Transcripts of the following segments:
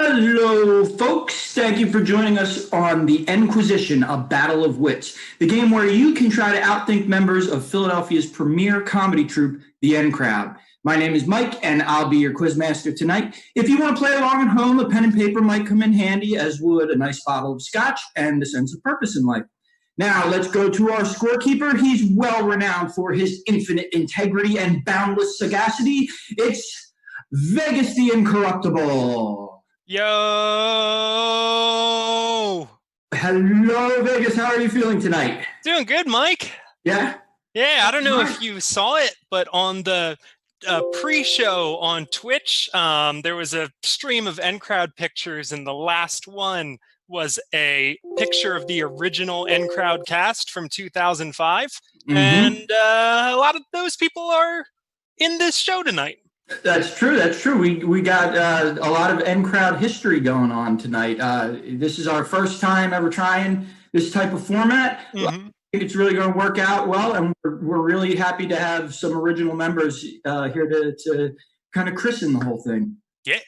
Hello, folks. Thank you for joining us on the N-Quisition, a battle of wits, the game where you can try to outthink members of Philadelphia's premier comedy troupe, the N-Crowd. My name is Mike, and I'll be your quizmaster tonight. If you want to play along at home, a pen and paper might come in handy, as would a nice bottle of scotch and a sense of purpose in life. Now, let's go to our scorekeeper. He's well-renowned for his infinite integrity and boundless sagacity. It's Vegas the Incorruptible. Yo! Hello, Vegas. How are you feeling tonight? Doing good, Mike. Yeah? Yeah, I don't know if you saw it, but on the pre-show on Twitch, there was a stream of N-Crowd pictures, and the last one was a picture of the original N-Crowd cast from 2005. Mm-hmm. And a lot of those people are in this show tonight. That's true. That's true. We got a lot of N-Crowd history going on tonight. This is our first time ever trying this type of format. Mm-hmm. I think it's really going to work out well, and we're really happy to have some original members here to kind of christen the whole thing. Yeah.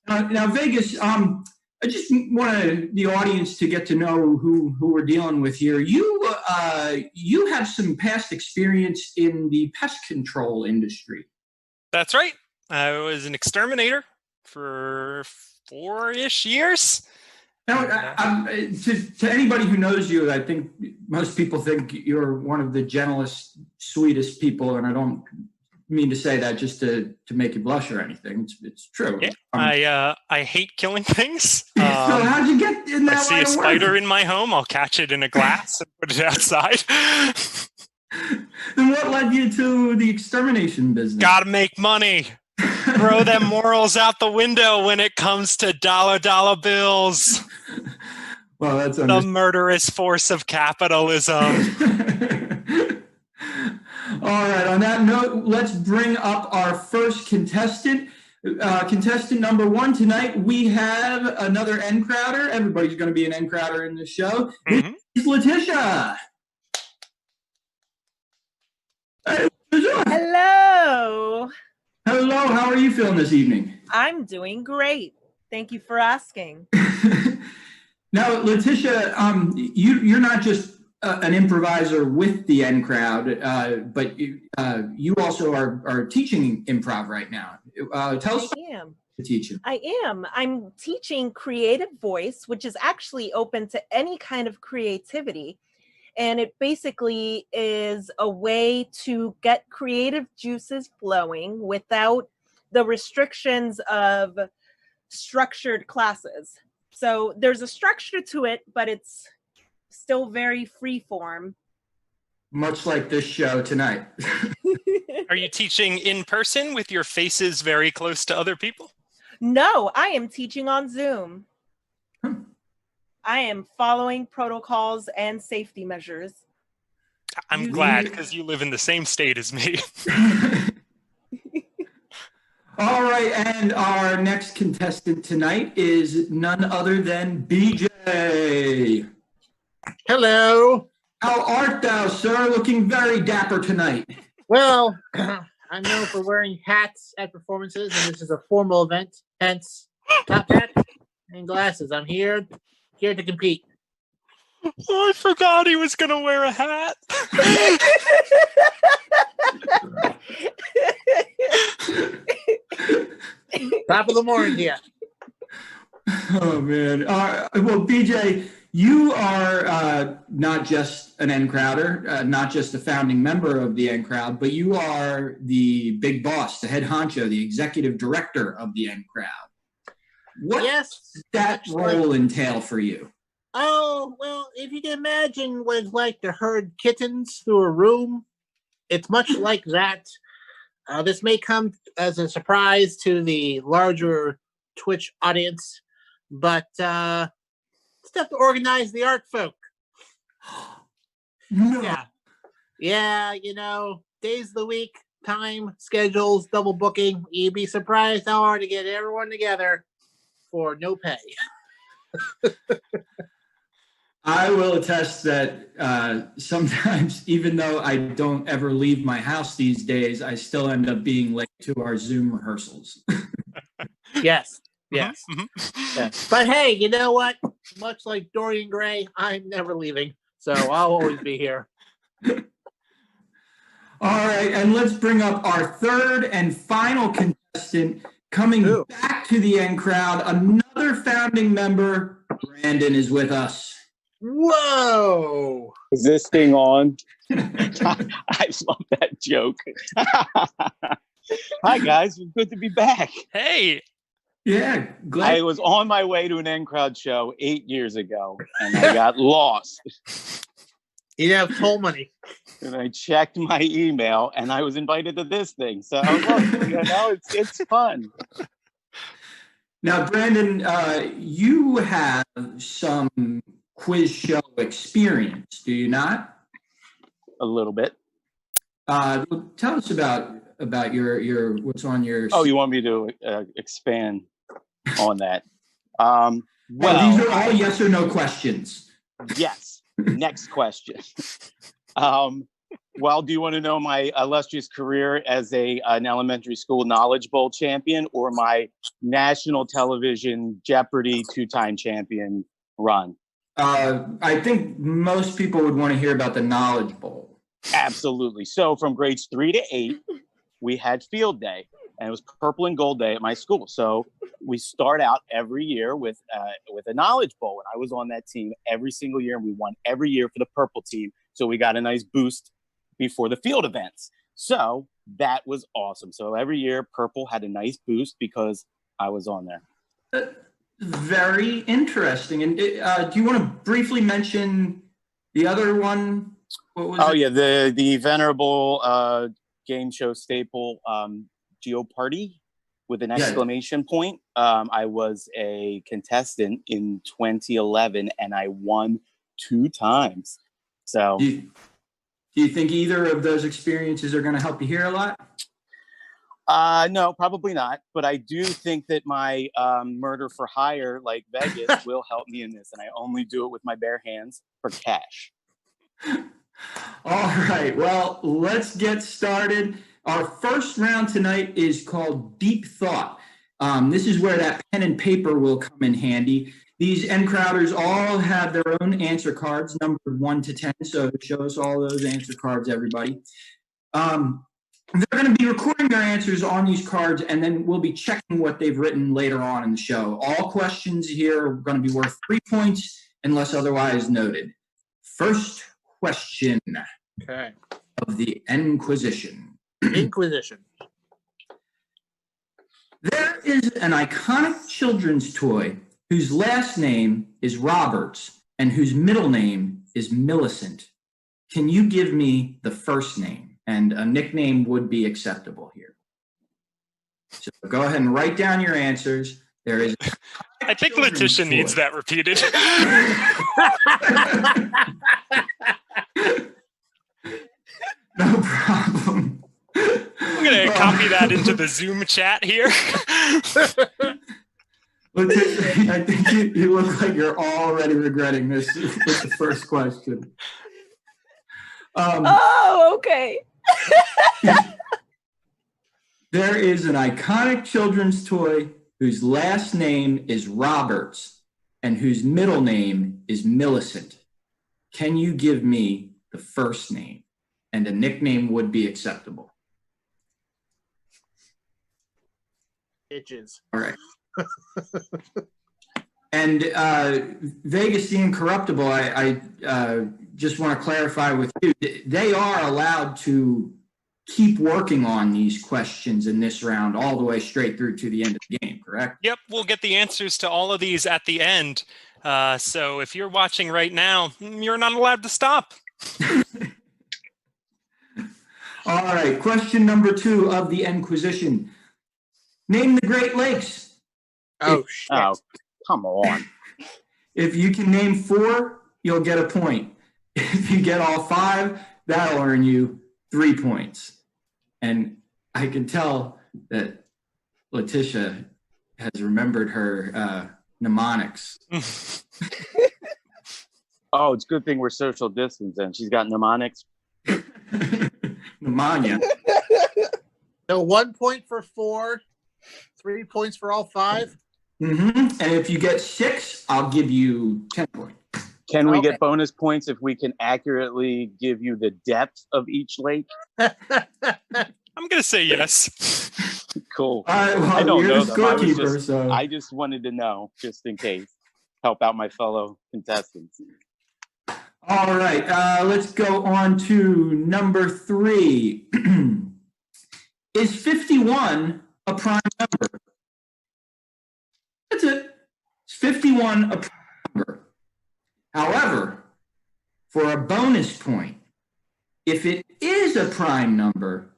Now, Vegas, I just want the audience to get to know who we're dealing with here. You have some past experience in the pest control industry. That's right. I was an exterminator for 4-ish years. Now, to anybody who knows you, I think most people think you're one of the gentlest, sweetest people, and I don't mean to say that just to make you blush or anything. It's true. Yeah, I hate killing things. So how'd you get in that? I see a spider in my home, I'll catch it in a glass and put it outside. Then what led you to the extermination business? Gotta make money. Throw them morals out the window when it comes to dollar bills. Well, that's the murderous force of capitalism. All right. On that note, let's bring up our first contestant. Contestant number 1 tonight, we have another N-Crowder. Everybody's going to be an N-Crowder in the show. Mm-hmm. It's Letitia. Hello. Hello. How are you feeling this evening? I'm doing great. Thank you for asking. Now, Letitia, you're not just an improviser with the N-Crowd, but you also are teaching improv right now. Tell us about teaching. I am. I'm teaching creative voice, which is actually open to any kind of creativity. And it basically is a way to get creative juices flowing without the restrictions of structured classes. So there's a structure to it, but it's still very free form. Much like this show tonight. Are you teaching in person with your faces very close to other people? No, I am teaching on Zoom. I am following protocols and safety measures. I'm glad, because you live in the same state as me. All right, and our next contestant tonight is none other than BJ. Hello. How art thou, sir? Looking very dapper tonight. Well, I'm known for wearing hats at performances, and this is a formal event, hence top hat and glasses. I'm here to compete. Oh, I forgot he was going to wear a hat. Top of the morning, yeah. Oh, man. Well, BJ, you are not just an N Crowder, not just a founding member of the N Crowd, but you are the big boss, the head honcho, the executive director of the N Crowd. What does that role entail for you? Oh, well, if you can imagine what it's like to herd kittens through a room, it's much like that. This may come as a surprise to the larger Twitch audience, but it's tough to organize the art folk. No. Yeah, days of the week, time, schedules, double booking. You'd be surprised how hard to get everyone together for no pay. I will attest that sometimes, even though I don't ever leave my house these days, I still end up being late to our Zoom rehearsals. Yes. Yes. But hey, you know what? Much like Dorian Gray, I'm never leaving. So I'll always be here. All right, and let's bring up our third and final contestant coming back to the N Crowd. Another founding member, Brandon, is with us. Whoa! Is this thing on? I love that joke. Hi, guys. Good to be back. Hey. Yeah, glad. I was on my way to an N Crowd show 8 years ago, and I got lost. You didn't have toll money. And I checked my email, and I was invited to this thing. So, look, it's fun. Now, Brandon, you have some quiz show experience, do you not? A little bit. Tell us about your what's on your. Oh, you want me to expand on that? Well, these are all yes or no questions. Yes. Next question. Well, do you want to know my illustrious career as an elementary school Knowledge Bowl champion or my national television Jeopardy 2-time champion run? I think most people would want to hear about the Knowledge Bowl. Absolutely. So from grades 3 to 8, we had field day, and it was purple and gold day at my school. So we start out every year with a Knowledge Bowl, and I was on that team every single year, and we won every year for the purple team. So we got a nice boost before the field events. So that was awesome. So every year, purple had a nice boost because I was on there. Very interesting. And do you want to briefly mention the other one? What was it? The venerable game show staple, Jeopardy, with an exclamation point. I was a contestant in 2011, and I won 2 times. So, do you think either of those experiences are going to help you here a lot? No, probably not. But I do think that my murder for hire, like Vegas, will help me in this, and I only do it with my bare hands for cash. All right. Well, let's get started. Our first round tonight is called Deep Thought. This is where that pen and paper will come in handy. These N Crowders all have their own answer cards, numbered 1 to 10. So show us all those answer cards, everybody. They're going to be recording their answers on these cards, and then we'll be checking what they've written later on in the show. All questions here are going to be worth 3 points unless otherwise noted. First question of the N-Quisition. Inquisition. There is an iconic children's toy whose last name is Roberts and whose middle name is Millicent. Can you give me the first name? And a nickname would be acceptable here. So go ahead and write down your answers. There is. I think Letitia needs that repeated. No problem. I'm going to copy that into the Zoom chat here. I think you look like you're already regretting this with the first question. Okay. There is an iconic children's toy whose last name is Roberts and whose middle name is Millicent. can you give me the first name? And a nickname would be acceptable. Itches. All right. And Vegas the Incorruptible, I just want to clarify with you, they are allowed to keep working on these questions in this round all the way straight through to the end of the game, correct? Yep, we'll get the answers to all of these at the end. So if you're watching right now, you're not allowed to stop. All right, question number 2 of the N-Quisition. Name the Great Lakes. Oh, shit. Oh, come on. If you can name 4, you'll get a point. If you get all 5, that'll earn you 3 points. And I can tell that Letitia has remembered her mnemonics. Oh, it's a good thing we're social distance and she's got mnemonics. Mnemonic. So 1 point for 4, 3 points for all 5. And if you get 6, I'll give you 10 points. Can we Okay. get bonus points if we can accurately give you the depth of each lake? I'm going to say yes. Cool. All right, well, I don't you're know the them. I was scorekeeper, just- so. I just wanted to know, just in case. Help out my fellow contestants. All right, let's go on to number 3. Is 51 a prime number? That's it. Is 51 a prime number? However, for a bonus point, if it is a prime number,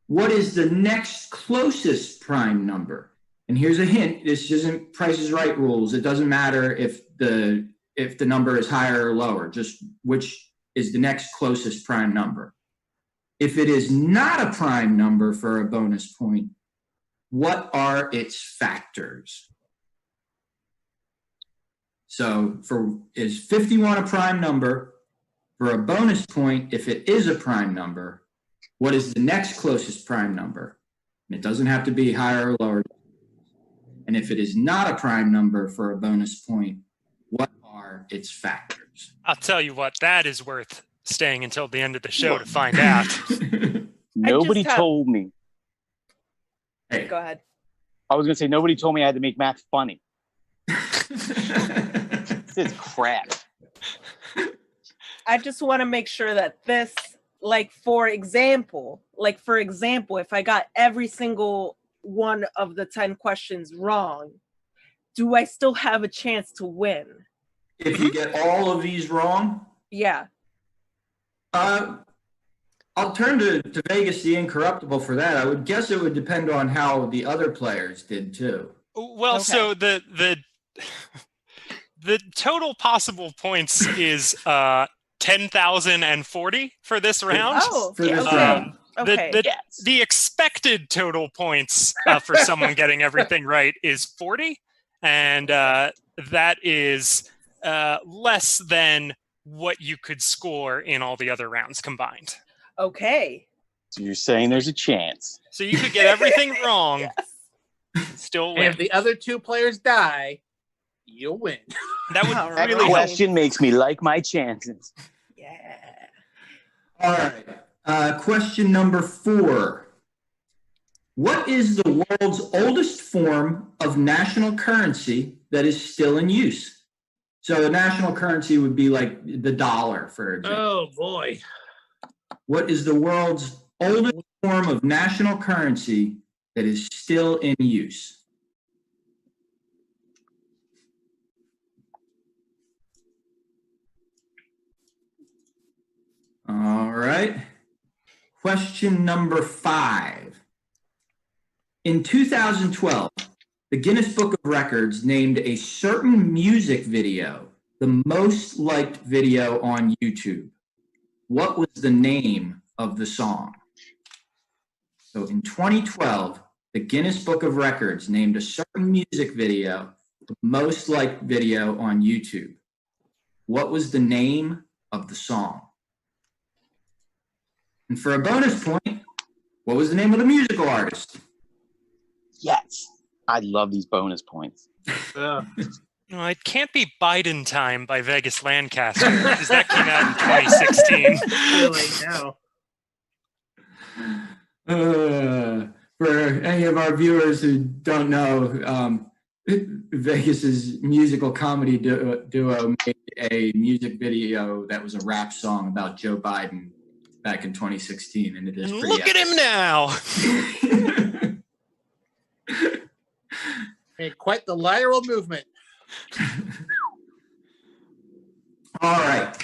what is the next closest prime number? And here's a hint. This isn't Price is Right rules. It doesn't matter if the number is higher or lower, just which is the next closest prime number. If it is not a prime number for a bonus point, what are its factors? So is 51 a prime number? For a bonus point, if it is a prime number, what is the next closest prime number? And it doesn't have to be higher or lower. And if it is not a prime number for a bonus point, what are its factors? I'll tell you what, that is worth staying until the end of the show to find out. Nobody have- told me. Hey. Go ahead. I was going to say, nobody told me I had to make math funny. This is crap. I just want to make sure that this, for example, if I got every single one of the 10 questions wrong, do I still have a chance to win? If you get all of these wrong, Yeah. I'll turn to Vegas the Incorruptible for that. I would guess it would depend on how the other players did too. Well, Okay. so the total possible points is 10,040 for this round. Oh, For this okay. round. Okay. The expected total points for someone getting everything right is 40, and that is less than what you could score in all the other rounds combined. Okay. So you're saying there's a chance. So you could get everything wrong, Yes. and still And win. if the other 2 players die, you'll win. That would All That really help. question makes me like my chances. Yeah. All right. Question number 4. What is the world's oldest form of national currency that is still in use? So the national currency would be like the dollar, for example. Oh, boy. What is the world's oldest form of national currency that is still in use? All right. Question number 5. In 2012, the Guinness Book of Records named a certain music video the most liked video on YouTube. What was the name of the song? So in 2012, the Guinness Book of Records named a certain music video the most liked video on YouTube. What was the name of the song? And for a bonus point, what was the name of the musical artist? Yes. I love these bonus points. No, it can't be Biden Time by Vegas Lancaster because that came out in 2016. For any of our viewers who don't know, Vegas's musical comedy duo made a music video that was a rap song about Joe Biden back in 2016, and it is And pretty look at him now. Hey, quite the lateral movement. All right.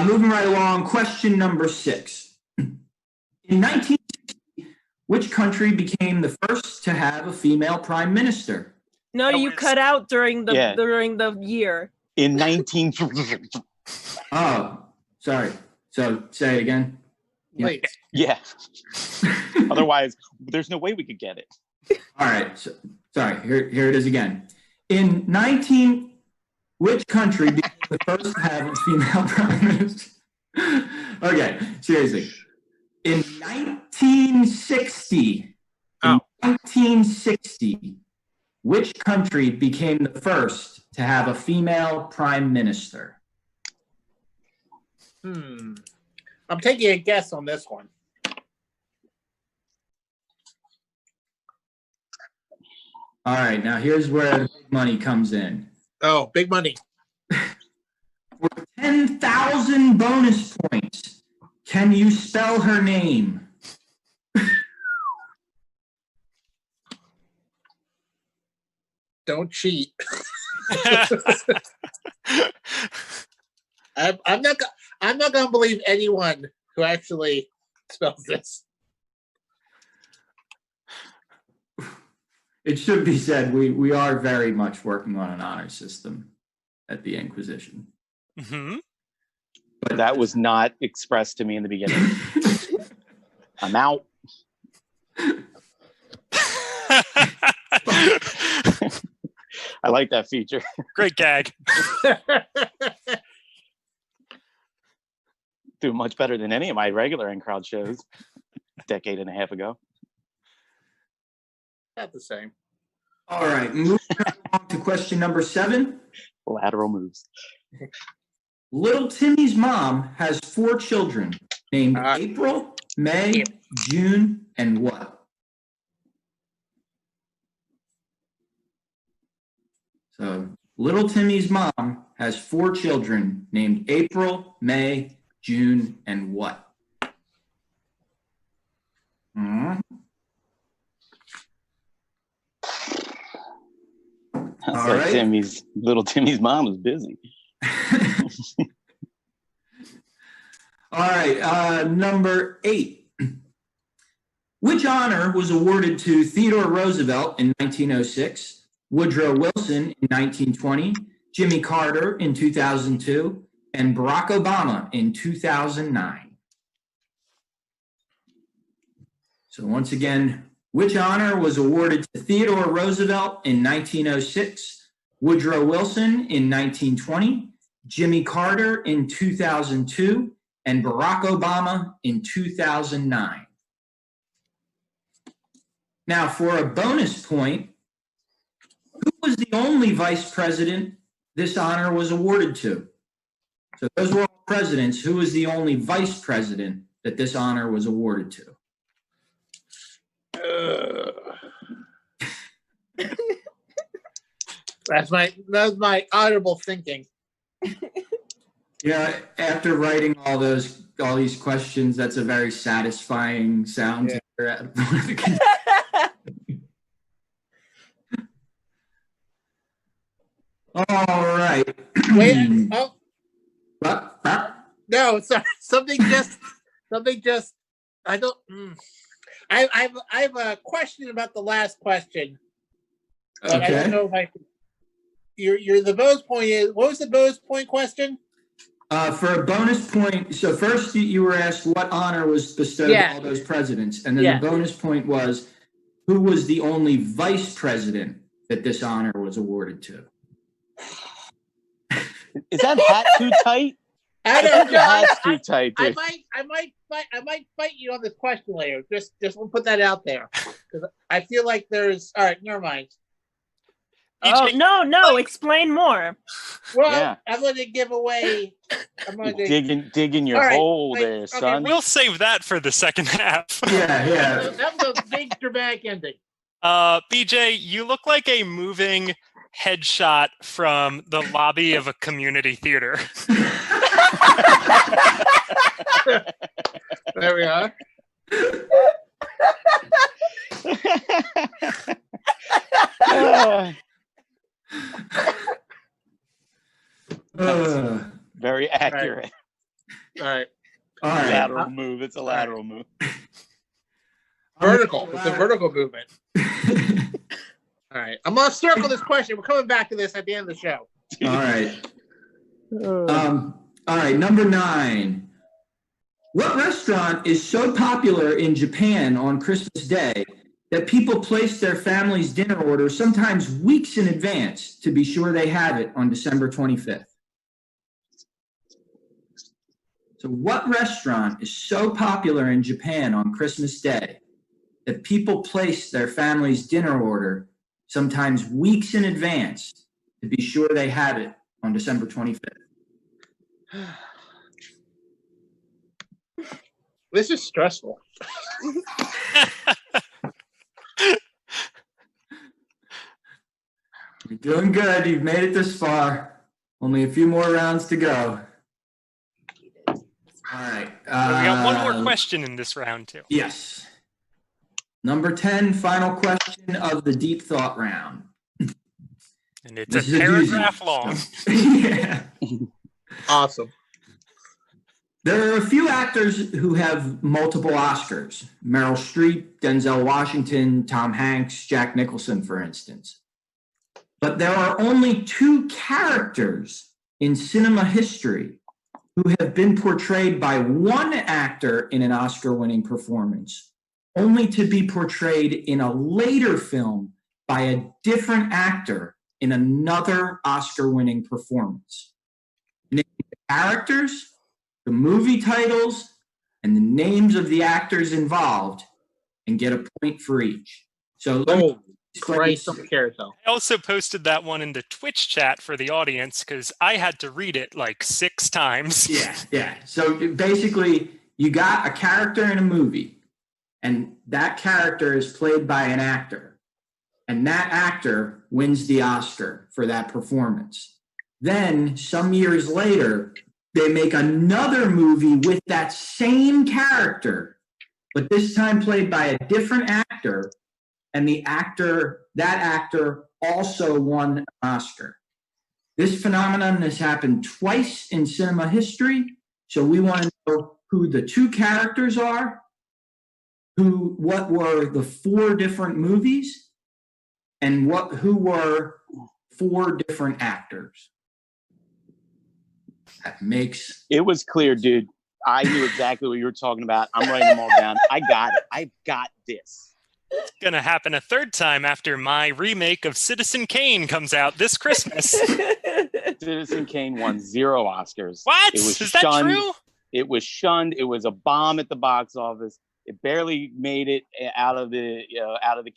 Moving right along, question number 6. In 1960, which country became the first to have a female prime minister? No, you cut out during the Yeah. during the year. In 19. Oh, sorry. So say it again. Wait. Yeah. Otherwise, there's no way we could get it. All right. So, sorry. Here it is again. Which country became the first to have a female prime minister? Okay, seriously. In 1960, which country became the first to have a female prime minister? I'm taking a guess on this one. All right, now here's where the big money comes in. Oh, big money. For 10,000 bonus points, can you spell her name? Don't cheat. I'm not going to believe anyone who actually spells this. It should be said we are very much working on an honor system at the N-Quisition. Mm-hmm. But That was not expressed to me in the beginning. I'm out. I like that feature. Great gag. Do much better than any of my regular in-crowd shows a decade and a half ago. Not the same. all right, moving on to question number 7. Lateral moves. Little Timmy's mom has 4 children named April, May, June, and what? So little Timmy's mom has 4 children named April, May, June, and what? Sounds All like right. little Timmy's mom was busy. All right, number 8. Which honor was awarded to Theodore Roosevelt in 1906, Woodrow Wilson in 1920, Jimmy Carter in 2002, and Barack Obama in 2009? So once again, which honor was awarded to Theodore Roosevelt in 1906, Woodrow Wilson in 1920, Jimmy Carter in 2002, and Barack Obama in 2009? Now, for a bonus point, who was the only vice president this honor was awarded to? So those were all presidents. Who was the only vice president that this honor was awarded to? That's my audible thinking. Yeah, after writing all these questions, that's a very satisfying sound to hear out of one of the All right. Wait. Oh What? no! Sorry. Something just. I don't. I have a question about the last question, but I don't know if I can. You're the bonus point is. What was the bonus point question? For a bonus point, so first you were asked what honor was bestowed on all those presidents, and then the bonus point was who was the only vice president that this honor was awarded to. Is that hat too tight? I don't know. Hat's too tight, dude. I might fight you on this question later. Just we'll put that out there because I feel like there's. All right, never mind. Oh, BJ, no, explain more. Well, Yeah. I'm going to give away. Digging your All right, hole wait, there, okay, son. we'll save that for the second half. Yeah. That was a big dramatic ending. BJ, you look like a moving headshot from the lobby of a community theater. There we are. Very accurate. All right. All right. Lateral move. It's a lateral move. Vertical. It's a vertical movement. All right. I'm going to circle this question. We're coming back to this at the end of the show. All right. All right. Number 9. What restaurant is so popular in Japan on Christmas Day that people place their family's dinner order sometimes weeks in advance to be sure they have it on December 25th? So what restaurant is so popular in Japan on Christmas Day that people place their family's dinner order sometimes weeks in advance to be sure they have it on December 25th? This is stressful. You're doing good. You've made it this far. Only a few more rounds to go. All right. We got one more question in this round, too. Yes. Number 10, final question of the deep thought round. And it's This is a a paragraph doozy. long. Yeah. Awesome. There are a few actors who have multiple Oscars. Meryl Streep, Denzel Washington, Tom Hanks, Jack Nicholson, for instance. But there are only 2 characters in cinema history who have been portrayed by one actor in an Oscar-winning performance, only to be portrayed in a later film by a different actor in another Oscar-winning performance. Name the characters, the movie titles, and the names of the actors involved, and get a point for each. So let me Christ on the carousel. I also posted that one in the Twitch chat for the audience because I had to read it like 6 times. Yeah. So basically, you got a character in a movie, and that character is played by an actor, and that actor wins the Oscar for that performance. Then, some years later, they make another movie with that same character, but this time played by a different actor, and that actor also won an Oscar. This phenomenon has happened twice in cinema history, so we want to know who the 2 characters are, what were the 4 different movies, and who were 4 different actors. That makes It was clear, dude. I knew exactly what you were talking about. I'm writing them all down. I got it. I got this. It's going to happen a 3rd time after my remake of Citizen Kane comes out this Christmas. Citizen Kane won 0 Oscars. What? It was Is that shunned. true? It was shunned. It was a bomb at the box office. It barely made it out of the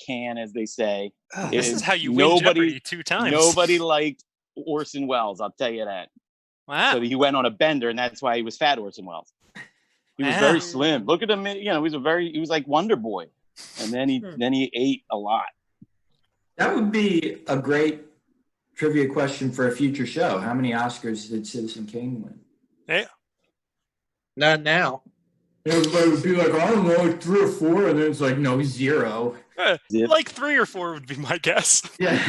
can, as they say. This is how you win Jeopardy 2 times. Nobody liked Orson Welles. I'll tell you that. Wow. So he went on a bender, and that's why he was fat, Orson Welles. He was very slim. Look at him. He was like Wonder Boy, and then he ate a lot. That would be a great trivia question for a future show. How many Oscars did Citizen Kane win? Hey. Not now. Everybody would be like, I don't know, like 3 or 4, and then it's like, no, 0. Like 3 or 4 would be my guess. Yeah.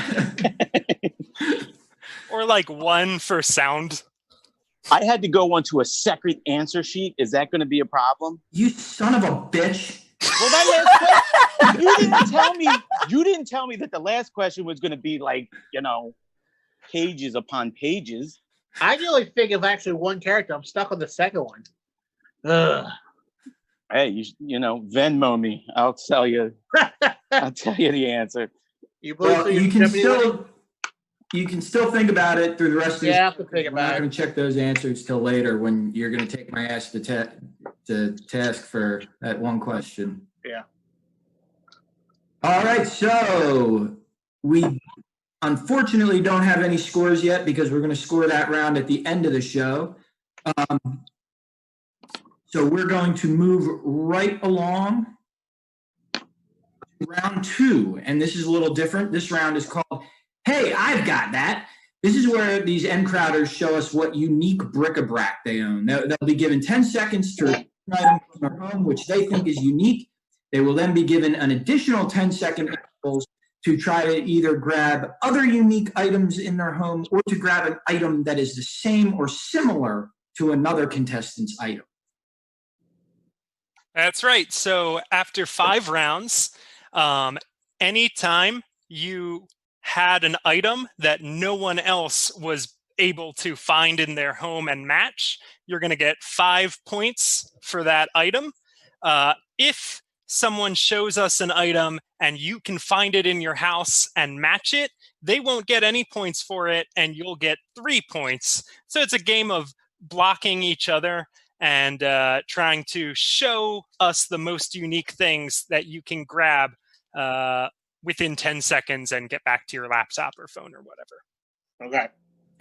Or like 1 for sound. I had to go onto a second answer sheet. Is that going to be a problem? You son of a bitch. Well, that last question, you didn't tell me that the last question was going to be like, pages upon pages. I can only think of actually one character. I'm stuck on the second one. Ugh. Hey, Venmo me. I'll tell you the answer. You can still think about it through the rest of this. Yeah, I have to think We're not about going it. to check those answers till later when you're going to take my ass to task for that one question. Yeah. All right, so unfortunately don't have any scores yet because we're going to score that round at the end of the show. So we're going to move right along to round 2. And this is a little different. This round is called, Hey, I've Got That. This is where these N-Crowders show us what unique bric-a-brac they own. They'll be given 10 seconds to an item from their home, which they think is unique. They will then be given an additional 10-second intervals to try to either grab other unique items in their home or to grab an item that is the same or similar to another contestant's item. That's right. So after 5 rounds, anytime you had an item that no one else was able to find in their home and match, you're going to get 5 points for that item. If someone shows us an item and you can find it in your house and match it, they won't get any points for it and you'll get 3 points. So it's a game of blocking each other and trying to show us the most unique things that you can grab within 10 seconds and get back to your laptop or phone or whatever. Okay.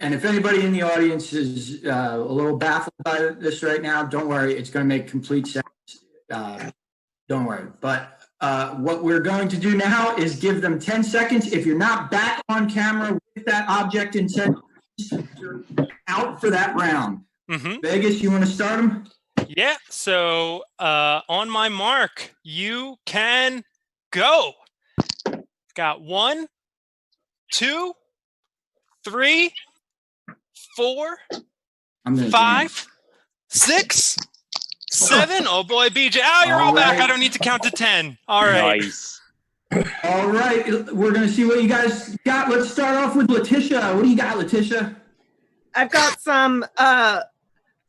And if anybody in the audience is a little baffled by this right now, don't worry. It's going to make complete sense. Don't worry. But what we're going to do now is give them 10 seconds. If you're not back on camera with that object in 10 seconds, you're out for that round. Mm-hmm. Vegas, you want to start them? Yeah. So on my mark, you can go. Got 1, 2, 3, 4, 5, 6, 7. Oh boy, BJ. Oh, you're all back. I don't need to count to 10. All right. Nice. All right. We're going to see what you guys got. Let's start off with Letitia. What do you got, Letitia? I've got some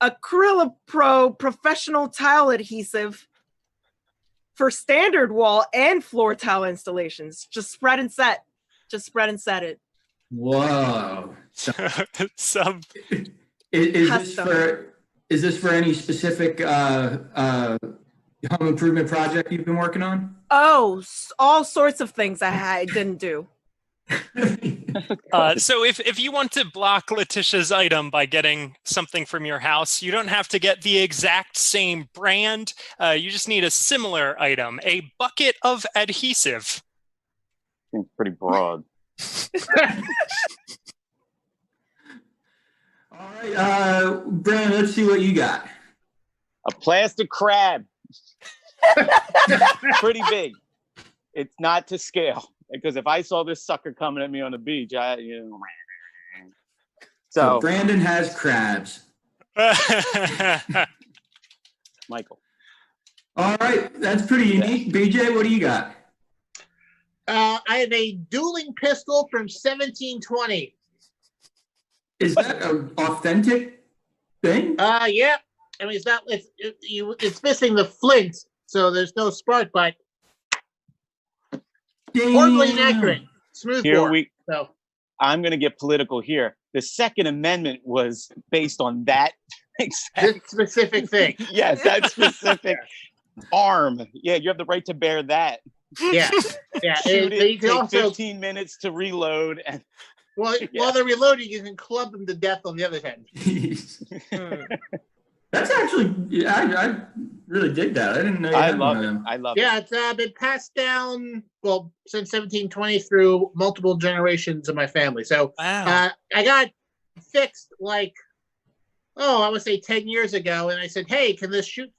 Acrylic Pro professional tile adhesive for standard wall and floor tile installations. Just spread and set. Just spread and set it. Whoa. Some Is this for any specific home improvement project you've been working on? Oh, all sorts of things I didn't do. So if you want to block Letitia's item by getting something from your house, you don't have to get the exact same brand. You just need a similar item, a bucket of adhesive. Seems pretty broad. All right, Brandon, let's see what you got. A plastic crab. Pretty big. It's not to scale. Because if I saw this sucker coming at me on the beach, So Brandon has crabs. Michael. All right, that's pretty unique. BJ, what do you got? I have a dueling pistol from 1720. Is that an authentic thing? Yeah. I mean, it's missing the flint, so there's no spark, but horribly inaccurate. Smooth bore. So I'm going to get political here. The Second Amendment was based on that this specific thing. Yes, that specific arm. Yeah, you have the right to bear that. Yeah, yeah. Shoot it, you can take also 15 minutes to reload. And while they're reloading, you can club them to death on the other hand. That's actually, I really dig that. I didn't know. I love it. I love it. Yeah, it's been passed down, since 1720 through multiple generations of my family. So wow. I got fixed I would say 10 years ago. And I said, hey, can this shoot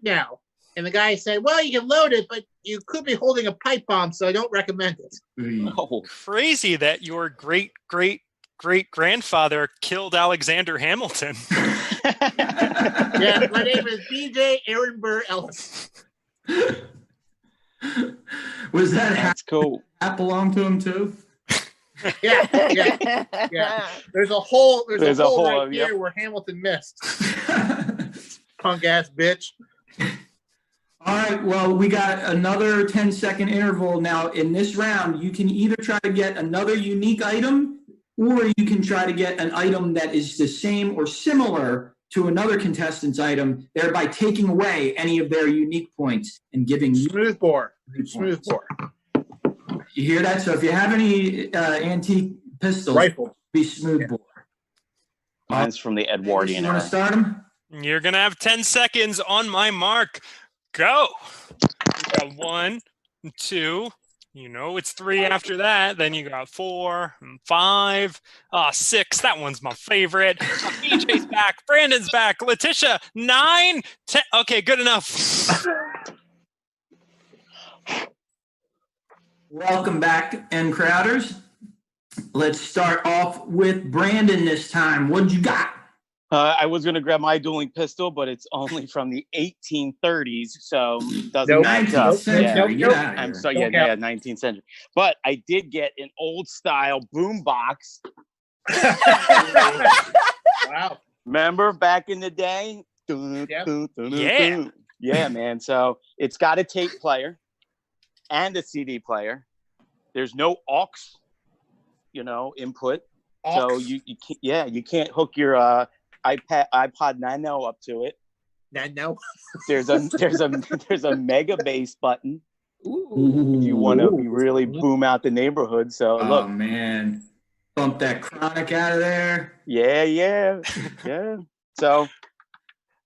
now? And the guy said, well, you can load it, but you could be holding a pipe bomb, so I don't recommend it. Oh. Crazy that your great-great-great-grandfather killed Alexander Hamilton. Yeah, my name is BJ Aaron Burr Ellis. Was That's cool. That belonged to him too? Yeah. There's a hole right here where Hamilton missed. Punk ass bitch. All right, well, we got another 10-second interval. Now, in this round, you can either try to get another unique item, or you can try to get an item that is the same or similar to another contestant's item, thereby taking away any of their unique points and giving you Smooth bore. You hear that? So if you have any antique pistols, Rifle. be smoothbore. Mine's from the Edwardian You want era. to start them? You're going to have 10 seconds on my mark. Go. You got 1, 2. You know it's 3 after that. Then you got 4, 5, 6. That one's my favorite. BJ's back. Brandon's back. Letitia, 9, 10. Okay, good enough. Welcome back, N-Crowders. Let's start off with Brandon this time. What'd you got? I was going to grab my dueling pistol, but it's only from the 1830s, so it doesn't match up. 19th century. Yeah. Get out of I'm here. sorry, yeah, 19th century. But I did get an old style boom box. Wow. Remember back in the day? Yep. Yeah. Yeah, man. So it's got a tape player and a CD player. There's no aux, input. So you can't hook your iPod Nano up to it. Nano. There's a mega bass button. Ooh. If you want to really boom out the neighborhood. So Oh, look, man. Bump that chronic out of there. yeah. So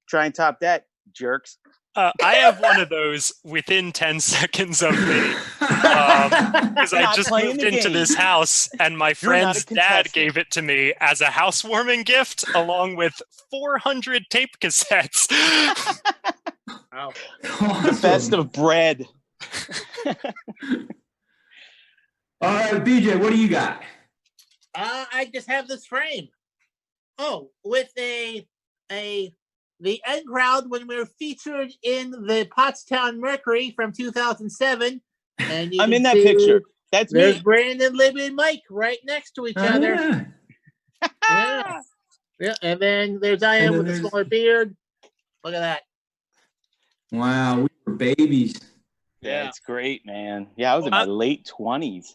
try and top that, jerks. I have one of those within 10 seconds of me. Because I Not just playing moved the into game. this house, and my You're not friend's a contestant. dad gave it to me as a housewarming gift, along with 400 tape cassettes. Wow. The best of bread. All right, BJ, what do you got? I just have this frame. Oh, with the N crowd when we were featured in the Pottstown Mercury from 2007. And you I'm can in that see picture. That's There's me. Brandon, Libby, and Mike right next to each other. Yeah. Yeah. And then there's Diane then with the there's- smaller beard. Look at that. Wow, we were babies. Yeah, it's great, man. Yeah, I was in my late 20s.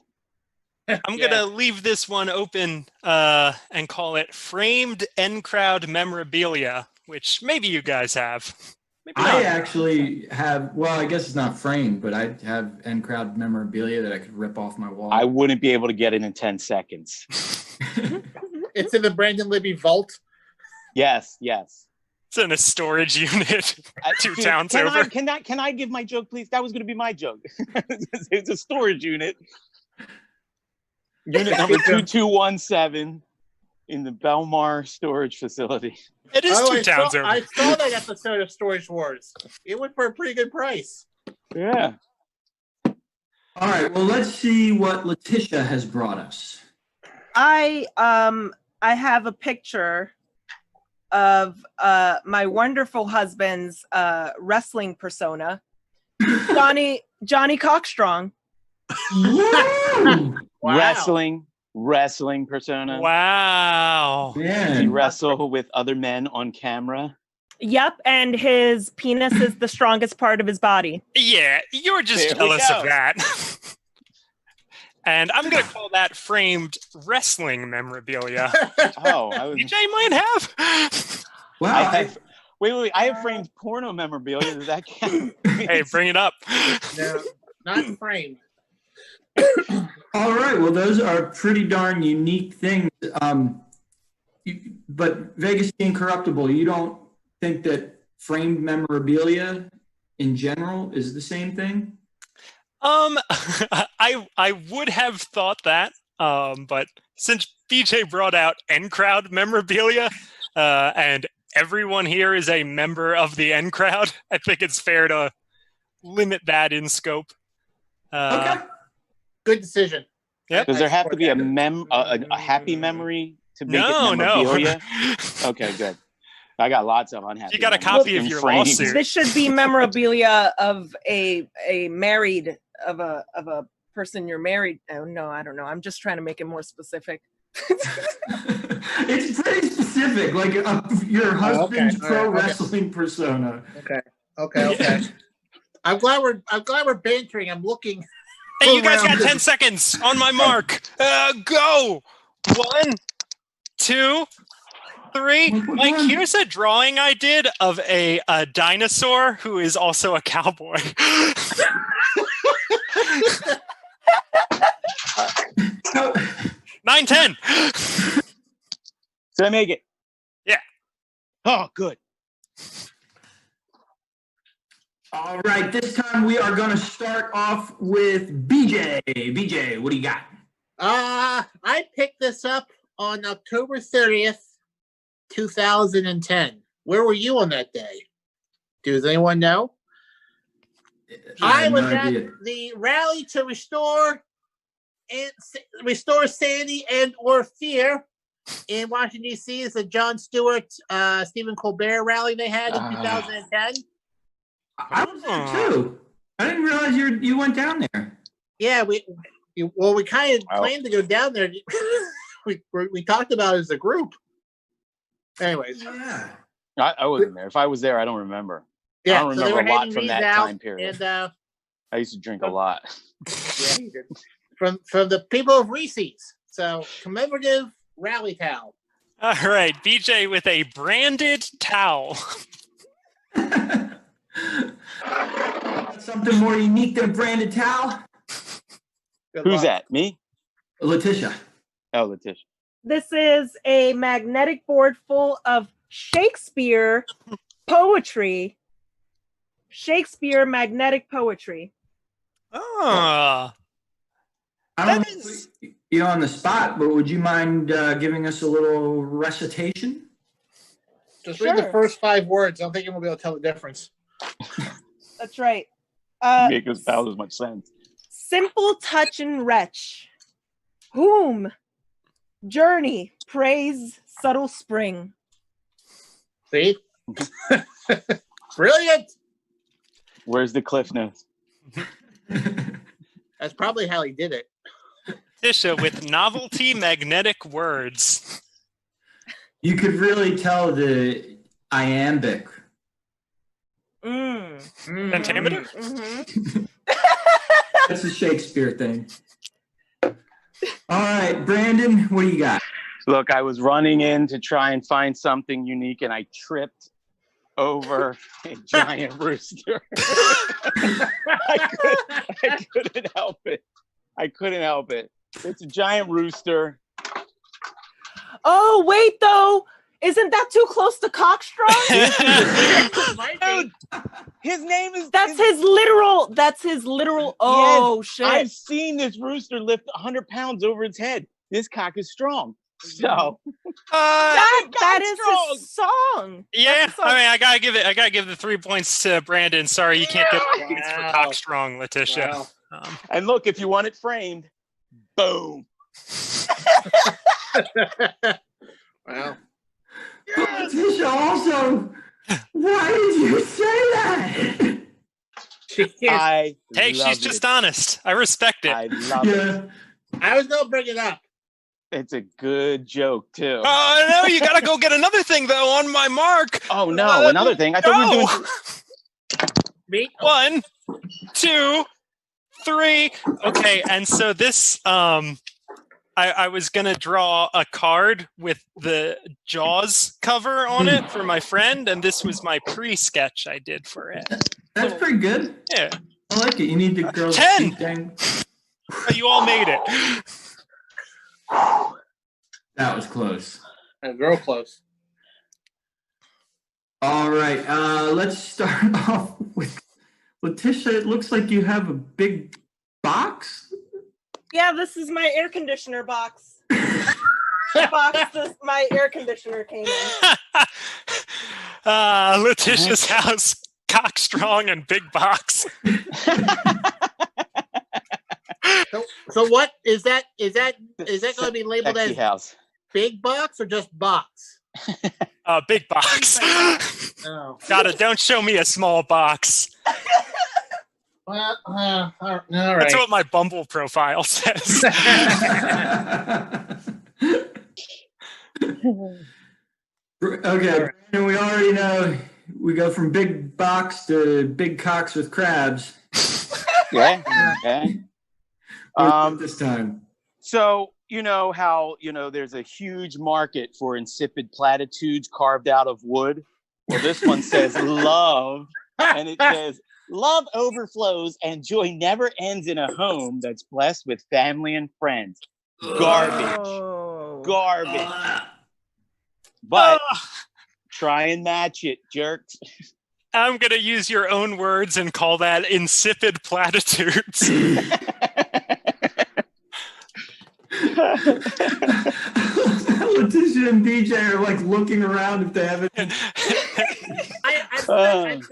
I'm going to leave this one open and call it Framed N-Crowd Memorabilia, which maybe you guys have. Maybe I not. actually have, well, I guess it's not framed, but I have N-Crowd memorabilia that I could rip off my wall. I wouldn't be able to get it in 10 seconds. It's in the Brandon Libby vault. Yes. It's in a storage unit 2 towns over. Can I give my joke, please? That was going to be my joke. It's a storage unit. Unit number 2217 in the Belmar storage facility. It is 2 towns over. I saw that episode of Storage Wars. It went for a pretty good price. Yeah. All right, well, let's see what Letitia has brought us. I have a picture of my wonderful husband's wrestling persona, Johnny Cockstrong. Woo! Wow. Wrestling persona. Wow. Does he Man, wrestle with other men on camera? Yep, and his penis is the strongest part of his body. Yeah, you're just There we jealous go. of that. And I'm going to call that Framed Wrestling Memorabilia. Oh, I was. DJ might have. wow. I have, wait. I have framed porno memorabilia. Does that count? Hey, bring it up. No, not framed. All right, well, those are pretty darn unique things. But Vegas the Incorruptible, you don't think that framed memorabilia in general is the same thing? I would have thought that, but since BJ brought out N-Crowd memorabilia, and everyone here is a member of the N-Crowd, I think it's fair to limit that in scope. Okay. Good decision. Yep. Does there have to be a happy memory to make it No. memorabilia? Okay, good. I got lots of unhappy. You got a memories copy of in your frames. lawsuit. This should be memorabilia of a married of a person you're married. Oh no, I don't know. I'm just trying to make it more specific. It's pretty specific, like your husband's okay, pro all right, okay. wrestling persona. Okay. I'm glad we're bantering. I'm looking. Hey, you guys around got this. 10 seconds on my mark. Go. 1, 2, 3. Mike, here's a drawing I did of a dinosaur who is also a cowboy. No. 9-10. Did I make it? Yeah. Oh, good. All right, this time we are going to start off with BJ. BJ, what do you got? I picked this up on October 30th, 2010. Where were you on that day? Does anyone know? I was at the rally to restore sanity and or fear in Washington, D.C. It's the Jon Stewart, Stephen Colbert rally they had in 2010. I was there too. I didn't realize you went down there. Yeah, we kind of planned to go down there. we talked about it as a group. Anyways, Yeah. I wasn't there. If I was there, I don't remember. Yeah, I don't remember a lot from that time period. And, I used to drink a lot. Yeah, you did. From the people of Reese's. So commemorative rally towel. All right, BJ with a branded towel. Something more unique than a branded towel? Who's that? Me? Letitia. Oh, Letitia. This is a magnetic board full of Shakespeare poetry. Shakespeare magnetic poetry. Oh. I don't know if you're on the spot, but would you mind giving us a little recitation? Just read the first 5 words. I don't think you'll be able to tell the difference. That's right. Make us sound as much sense. Simple touch and wretch. Whom? Journey, praise, subtle spring. See? Brilliant. Where's the Cliff Notes? That's probably how he did it. Tisha with novelty magnetic words. You could really tell the iambic. Pentameter? Mm-hmm. That's a Shakespeare thing. All right, Brandon, what do you got? Look, I was running in to try and find something unique, and I tripped over a giant rooster. I couldn't help it. I couldn't help it. It's a giant rooster. Oh, wait, though. Isn't that too close to cockstrong? Dude, his name is... That's his literal... Oh, yes, shit. I've seen this rooster lift 100 pounds over its head. This cock is strong. So... that is his song. Yeah, I mean, I gotta give the 3 points to Brandon. Sorry, you can't get the points for cockstrong, Letitia. Wow. And look, if you want it framed, boom. Wow. Letitia, also, why did you say that? Hey, she's just honest. I respect it. I love it. I was going to bring it up. It's a good joke, too. Oh, no, you gotta go get another thing, though, on my mark. Oh, no, another thing. I thought we were doing... Me? 1, 2, 3. Okay, and so this, I was gonna draw a card with the Jaws cover on it for my friend, and this was my pre-sketch I did for it. That's pretty good. Yeah. I like it. You need the girls 10. thing. You all made it. That was close. Real close. All right, let's start off with Letitia. It looks like you have a big box. Yeah, this is my air conditioner box. The box my air conditioner came in. Letitia's house, cockstrong and big box. So what is that? Is that going to be labeled Sexy as house. big box or just box? Big box. Oh. Don't show me a small box. Well, all right. That's what my Bumble profile says. Okay, and we already know we go from big box to big cocks with crabs. Yeah. Okay. This time. So, you know how, there's a huge market for insipid platitudes carved out of wood? Well, this one says love, and it says Love overflows and joy never ends in a home that's blessed with family and friends. Garbage. Oh. Garbage. But try and match it, jerks. I'm going to use your own words and call that insipid platitudes. Letitia and BJ are like looking around if they have it. I've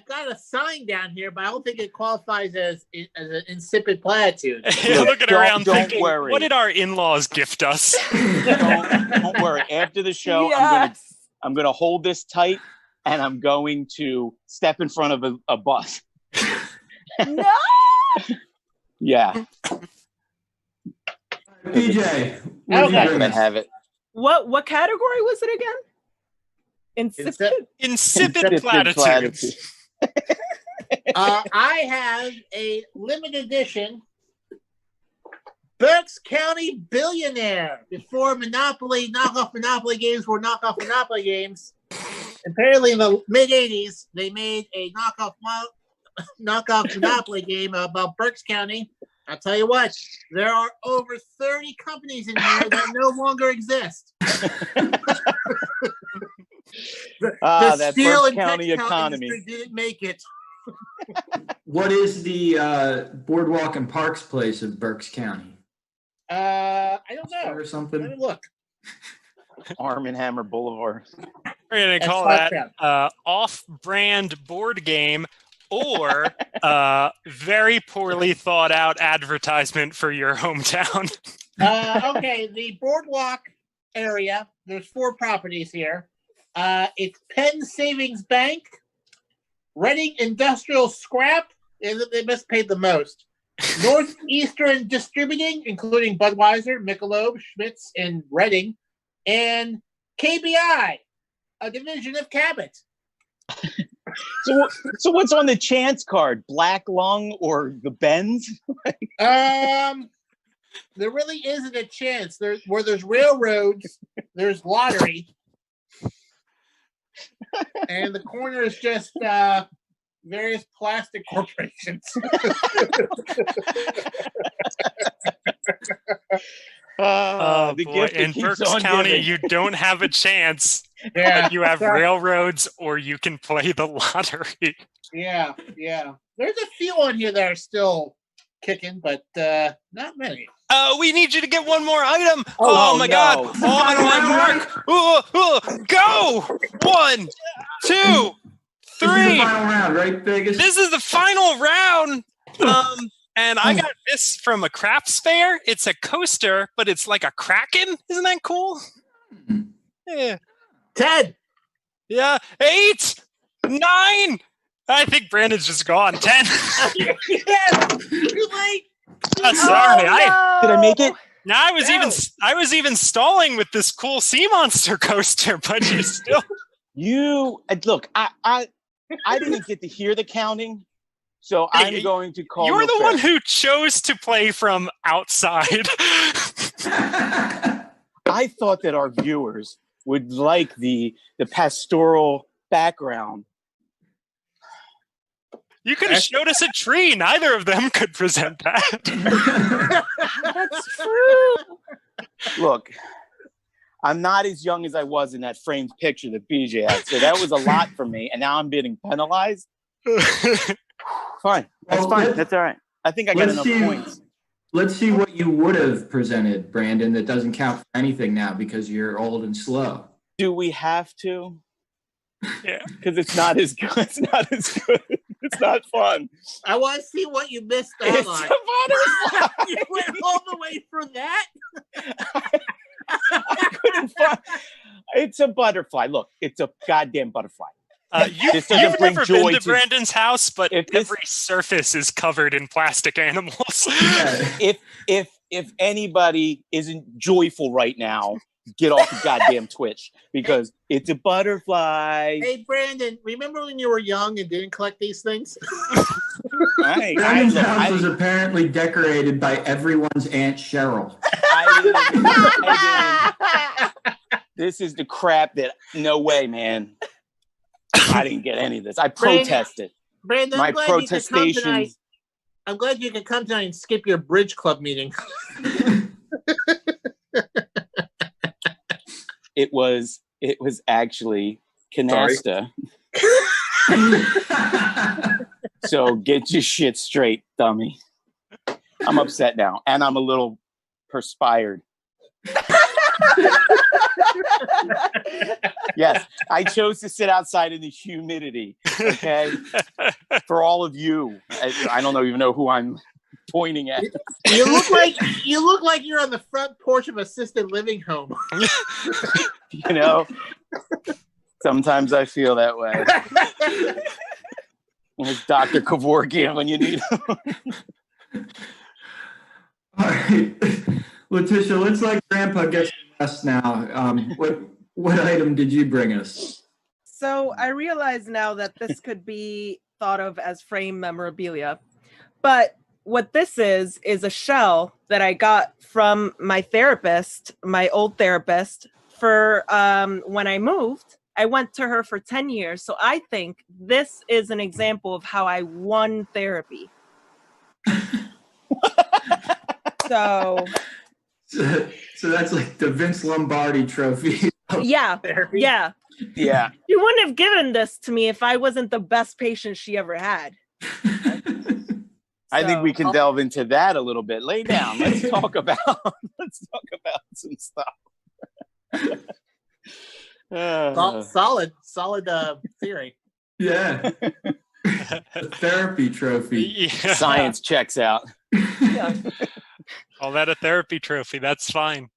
got a sign down here, but I don't think it qualifies as an insipid platitude. Looking around don't thinking, worry. what did our in-laws gift us? Don't worry. After the show, Yes. I'm gonna hold this tight, and I'm going to step in front of a bus. No. Yeah. BJ, Okay. I have it. What category was it again? Insipid. Insipid platitudes. I have a limited edition Berks County Billionaire. Before knockoff Monopoly games were knockoff Monopoly games. Apparently, in the mid '80s, they made a knockoff Monopoly game about Berks County. I'll tell you what, there are over 30 companies in here that no longer exist. The that steel Berks and County textile economy. industry didn't make it. What is the Boardwalk and Parks place of Berks County? I don't know. Or Let me something? look. Arm and Hammer Boulevard. We're going to That's call not that off-brand board game or very poorly thought out advertisement for your hometown. Okay, the Boardwalk area, there's 4 properties here. It's Penn Savings Bank, Reading Industrial Scrap, they must pay the most. Northeastern Distributing, including Budweiser, Michelob, Schmitz, and Reading, and KBI, a division of Cabot. So what's on the chance card? Black Lung or the Benz? There really isn't a chance. Where there's railroads, there's lottery. And the corner is just various plastic corporations. Oh, the boy. gift that In keeps Berks on County, giving. you don't have a chance. Yeah, You have sorry. railroads or you can play the lottery. Yeah. There's a few on here that are still kicking, but not many. We need you to get one more item. Oh, Oh my no. God. On my mark. Go. 1, 2, This is the 3. final round, right, Vegas? This is the final round. And I got this from a crafts fair. It's a coaster, but it's like a Kraken. Isn't that cool? Yeah. 10. Yeah. 8, 9. I think Brandon's just gone. 10. Yes, too late. Sorry. Did I make it? No, I was even stalling with this cool sea monster coaster, but you still. Look. I didn't get to hear the counting, so I'm going to call. You're the one who chose to play from outside. I thought that our viewers would like the pastoral background. You could have showed us a tree. Neither of them could present that. That's true. Look, I'm not as young as I was in that framed picture that BJ had, so that was a lot for me, and now I'm being penalized. Fine. That's Well, fine. That's all right. I think I got enough points. Let's see what you would have presented, Brandon, that doesn't count for anything now because you're old and slow. Do we have to? Yeah. Because it's not as good. It's not as good. It's not fun. I want to see what you missed out It's on. a butterfly. You went all the way for that? I couldn't find. It's a butterfly. Look, it's a goddamn butterfly. This doesn't You've bring never joy been to to- Brandon's house, but If this- every surface is covered in plastic animals. If anybody isn't joyful right now, get off the goddamn Twitch because it's a butterfly. Hey, Brandon, remember when you were young and didn't collect these things? Brandon's house was apparently decorated by everyone's Aunt Cheryl. I didn't. This is the crap that, no way, man. I didn't get any of this. I protested. Brandon, my I'm glad you could come tonight. protestations. I'm glad you could come tonight and skip your bridge club meeting. It was actually canasta. So get your shit straight, dummy. I'm upset now, and I'm a little perspired. Yes, I chose to sit outside in the humidity. Okay, for all of you, I don't even know who I'm pointing at. You look like you're on the front porch of assisted living home. You know, sometimes I feel that way. It's Dr. Kevorkian when you need him. All right, Letitia, let's let Grandpa get some rest now. What item did you bring us? So I realize now that this could be thought of as frame memorabilia, but what this is a shell that I got from my therapist, my old therapist, for when I moved. I went to her for 10 years. So I think this is an example of how I won therapy. So that's like the Vince Lombardi trophy. Yeah. Therapy. Yeah. Yeah. She wouldn't have given this to me if I wasn't the best patient she ever had. I think we can delve into that a little bit. Lay down. Let's talk about some stuff. Solid theory. Yeah. The therapy trophy. Yeah. Science checks out. Yeah. Call that a therapy trophy. That's fine.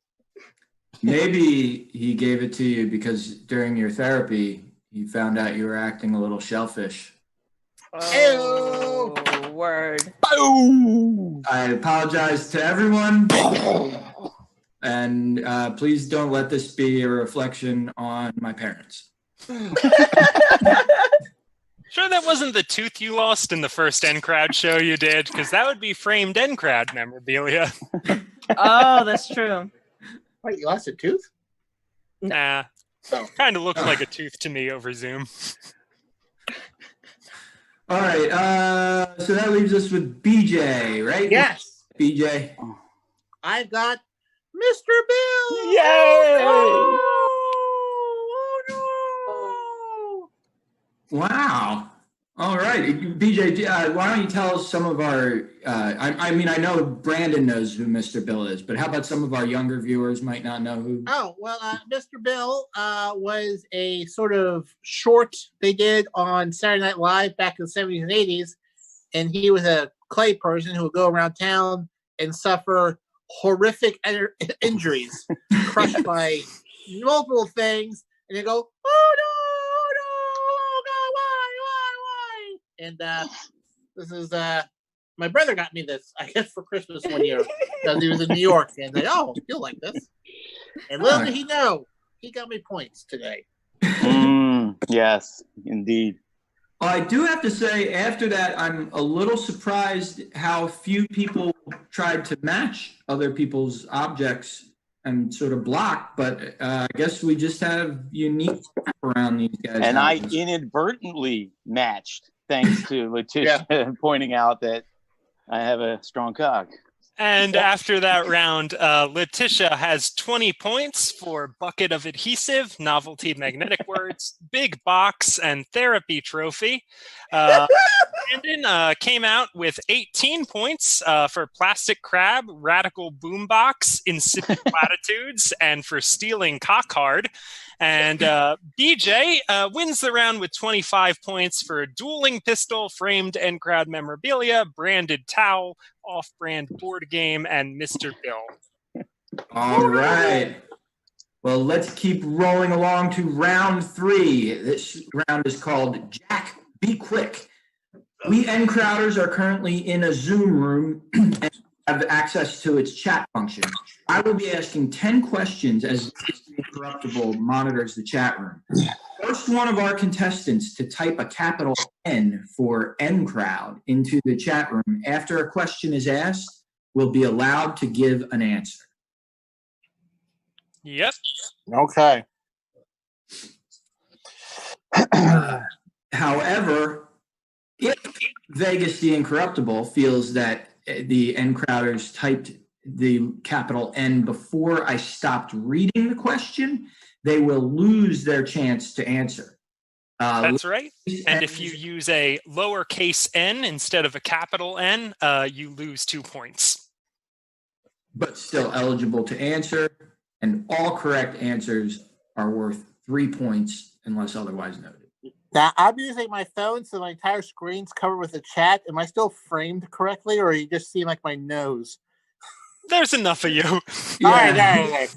Maybe he gave it to you because during your therapy, you found out you were acting a little shellfish. Oh, word. Boom! I apologize to everyone. And please don't let this be a reflection on my parents. Sure that wasn't the tooth you lost in the first N-Crowd show you did? Because that would be framed N-Crowd memorabilia. Oh, that's true. Wait, you lost a tooth? Nah. Oh. Kind of looks like a tooth to me over Zoom. All right. So that leaves us with BJ, right? Yes. BJ. I've got Mr. Bill. Yay! Oh, no. Wow. All right. BJ, why don't you tell us some of our, I know Brandon knows who Mr. Bill is, but how about some of our younger viewers might not know who? Oh, well, Mr. Bill was a sort of short they did on Saturday Night Live back in the 70s and 80s. And he was a clay person who would go around town and suffer horrific injuries, crushed by multiple things. And they go, oh, no, and this is my brother got me this, I guess, for Christmas one year because he was in New York, and they, you'll like this. And little did he know, he got me points today. Yes, indeed. I do have to say, after that, I'm a little surprised how few people tried to match other people's objects and sort of block, but I guess we just have unique stuff around these guys. And I inadvertently matched, thanks to Letitia pointing out that I have a strong cock. And after that round, Letitia has 20 points for Bucket of Adhesive, Novelty Magnetic Words, Big Box, and Therapy Trophy. Brandon came out with 18 points for Plastic Crab, Radical Boombox, Insipid Platitudes, and for Stealing Cock Hard. And BJ wins the round with 25 points for Dueling Pistol, Framed N-Crowd Memorabilia, Branded Towel, Off-Brand Board Game, and Mr. Bill. All right. Well, let's keep rolling along to round 3. This round is called Jack, Be Quick. We N-Crowders are currently in a Zoom room and have access to its chat function. I will be asking 10 questions as Incorruptible monitors the chat room. First one of our contestants to type a capital N for N-Crowd into the chat room after a question is asked will be allowed to give an answer. Yep. Okay. However, if Vegas the Incorruptible feels that the N Crowders typed the capital N before I stopped reading the question, they will lose their chance to answer. That's right. And if you use a lowercase n instead of a capital N, you lose 2 points. But still eligible to answer, and all correct answers are worth 3 points unless otherwise noted. Now, I'm using my phone, so my entire screen's covered with a chat. Am I still framed correctly, or are you just seeing like my nose? There's enough of you. Yeah. All right.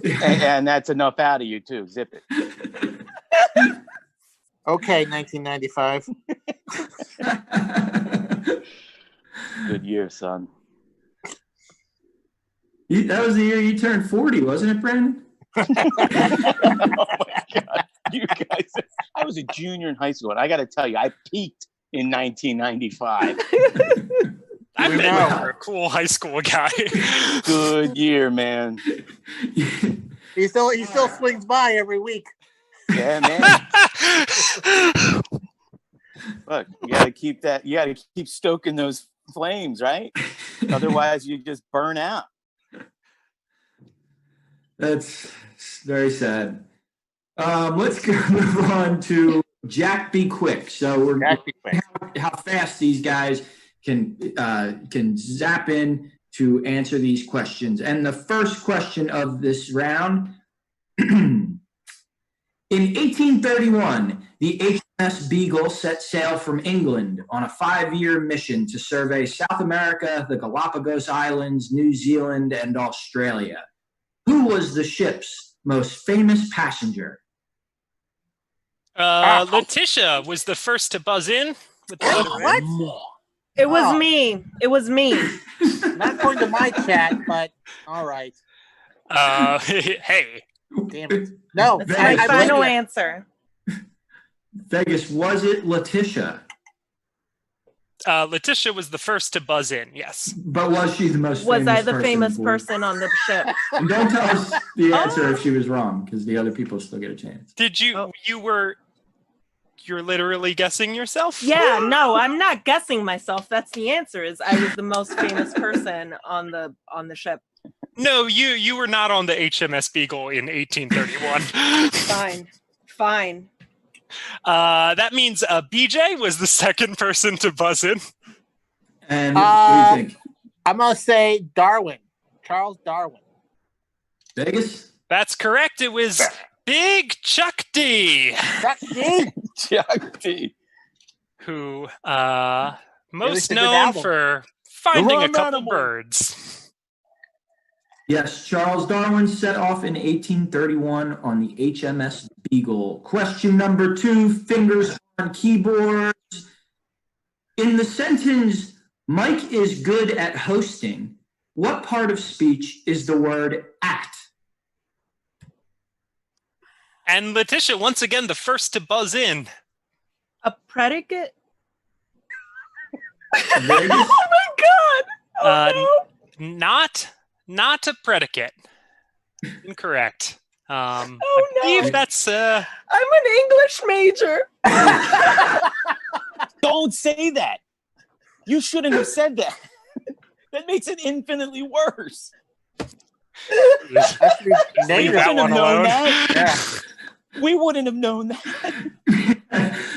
And that's enough out of you too. Zip it. Okay, 1995. Good year, son. That was the year you turned 40, wasn't it, Brendan? Oh my God. You guys, I was a junior in high school, and I got to tell you, I peaked in 1995. I've been a cool high school guy. Good year, man. He still swings by every week. Yeah, man. Look, you gotta keep that. You gotta keep stoking those flames, right? Otherwise, you just burn out. That's very sad. Let's move on to Jack Be Quick. So we're how fast these guys can zap in to answer these questions. And the first question of this round. In 1831, the HMS Beagle set sail from England on a 5-year mission to survey South America, the Galapagos Islands, New Zealand, and Australia. Who was the ship's most famous passenger? Letitia was the first to buzz in. With the What? It was me. It was me. Not according to my chat, but all right. Hey. Damn it. No, That's my final answer. Vegas, was it Letitia? Letitia was the first to buzz in, yes. But was she the most Was famous I the person famous aboard? person on the ship? And don't tell us the answer if she was wrong, because the other people still get a chance. Did you? Oh. You're literally guessing yourself? Yeah, no, I'm not guessing myself. That's the answer. Is I was the most famous person on the ship. No, you were not on the HMS Beagle in 1831. Fine. That means BJ was the second person to buzz in. And what do you think? I'm going to say Darwin. Charles Darwin. Vegas? That's correct. It was Big Chuck D. Chuck D. Who most a good known album. for finding a Wrong couple animal. birds. Yes, Charles Darwin set off in 1831 on the HMS Beagle. Question number 2, fingers on keyboards. In the sentence, Mike is good at hosting, what part of speech is the word at? And Letitia, once again, the first to buzz in. A predicate? Vegas? Oh my God! Not a predicate. Incorrect. I no. believe that's I'm an English major. Don't say that. You shouldn't have said that. That makes it infinitely worse. leave that one alone. Yeah. We wouldn't have known that.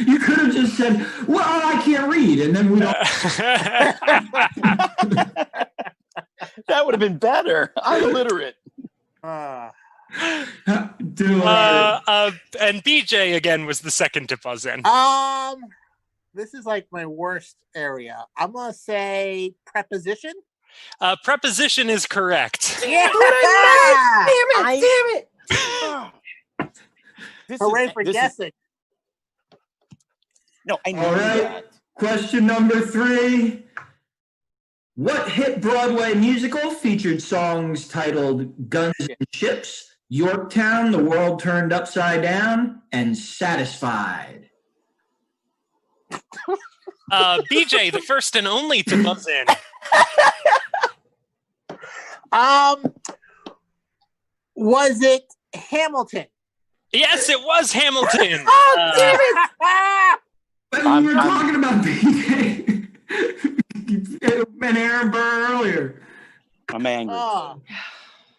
You could have just said, well, I can't read, and then we don't. That would have been better. I'm illiterate. And BJ again was the second to buzz in. This is like my worst area. I'm gonna say preposition. Preposition is correct. Yeah, Damn it! Hooray for guessing. No, I know All right. that. Question number 3. What hit Broadway musical featured songs titled Guns and Ships, Yorktown, The World Turned Upside Down, and Satisfied? BJ, the first and only to buzz in. Was it Hamilton? Yes, it was Hamilton. Oh, damn it! But we were talking about BJ. And Aaron Burr earlier. I'm angry. Oh,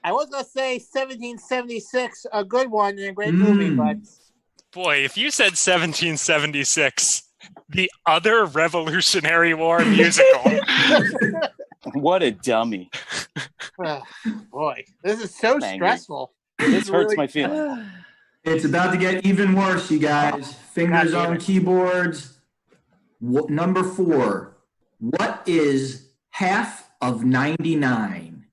I was gonna say 1776, a good one and a great movie, but Boy, if you said 1776, the other Revolutionary War musical. What a dummy. Boy, this is so I'm angry. stressful. This hurts my feelings. It's about to get even worse, you guys. Fingers God damn on it. keyboards. Number 4. What is half of 99?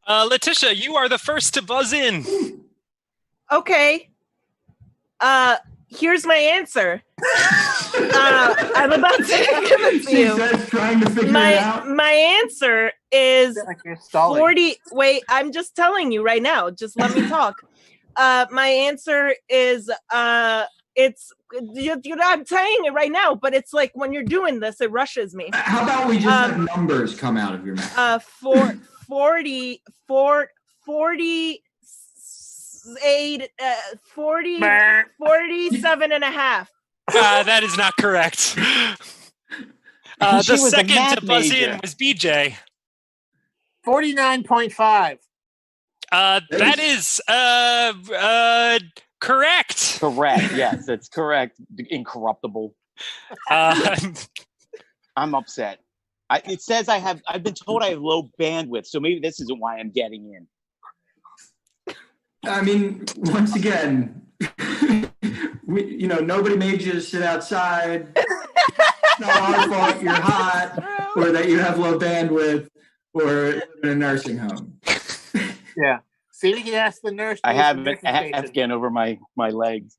Letitia, you are the first to buzz in. Okay. Here's my answer. I'm about to give it to She you. says, trying to figure it out. My answer is Like you're stalling. 40. Wait, I'm just telling you right now. Just let me talk. My answer is it's I'm saying it right now, but it's like when you're doing this, it rushes me. How about we just have numbers come out of your mouth? 48, 47 and a half. That is not correct. She The was a second math to buzz major. in was BJ. 49.5. That is correct. Correct. Yes, that's correct. Incorruptible. I'm upset. It says I've been told I have low bandwidth, so maybe this isn't why I'm getting in. I mean, once again, nobody made you sit outside. It's not our fault you're hot, or that you have low bandwidth, or live in a nursing home. Yeah. See, we can ask the nurse. I have an Afghan over my legs.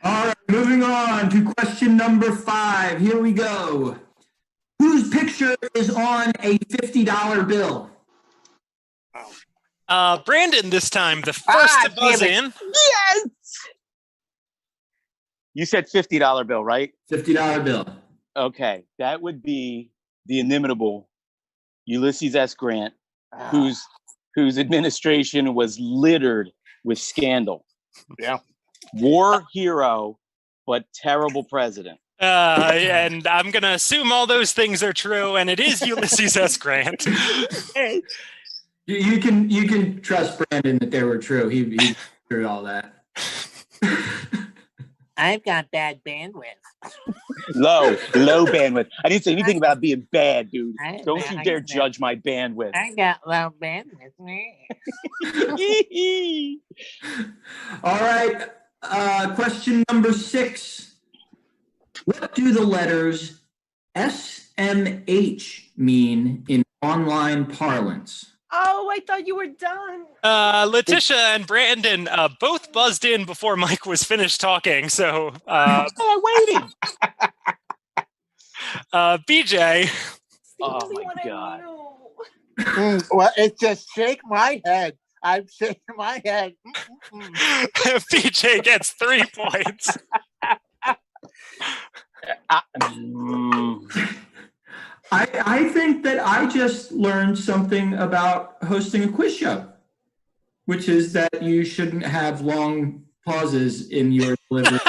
All right, moving on to question number 5. Here we go. Whose picture is on a $50 bill? Brandon this time, the first to buzz damn in. Yes. You said $50 bill, right? $50 bill. Okay, that would be the inimitable Ulysses S. Grant, whose administration was littered with scandal. Yeah. War hero, but terrible president. And I'm going to assume all those things are true, and it is Ulysses S. Grant. You can trust Brandon that they were true. He through all that. I've got bad bandwidth. Low bandwidth. I didn't say anything about being bad, dude. Don't you dare judge my bandwidth. I got low bandwidth. All right. Question number 6. What do the letters SMH mean in online parlance? Oh, I thought you were done. Letitia and Brandon both buzzed in before Mike was finished talking, so I waited. BJ. Oh my God. Well, it's just shake my head. I'm shaking my head. BJ gets 3 points. I think that I just learned something about hosting a quiz show, which is that you shouldn't have long pauses in your delivery.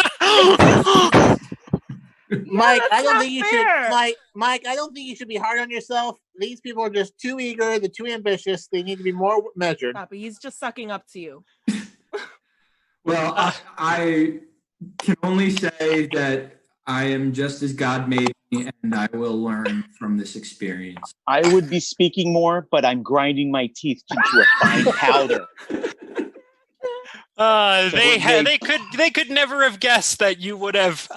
Mike, I don't not think you fair. should. Mike, I don't think you should be hard on yourself. These people are just too eager. They're too ambitious. They need to be more measured. Stop it. He's just sucking up to you. Well, I can only say that I am just as God made me, and I will learn from this experience. I would be speaking more, but I'm grinding my teeth into a fine powder. They could never have guessed that you would have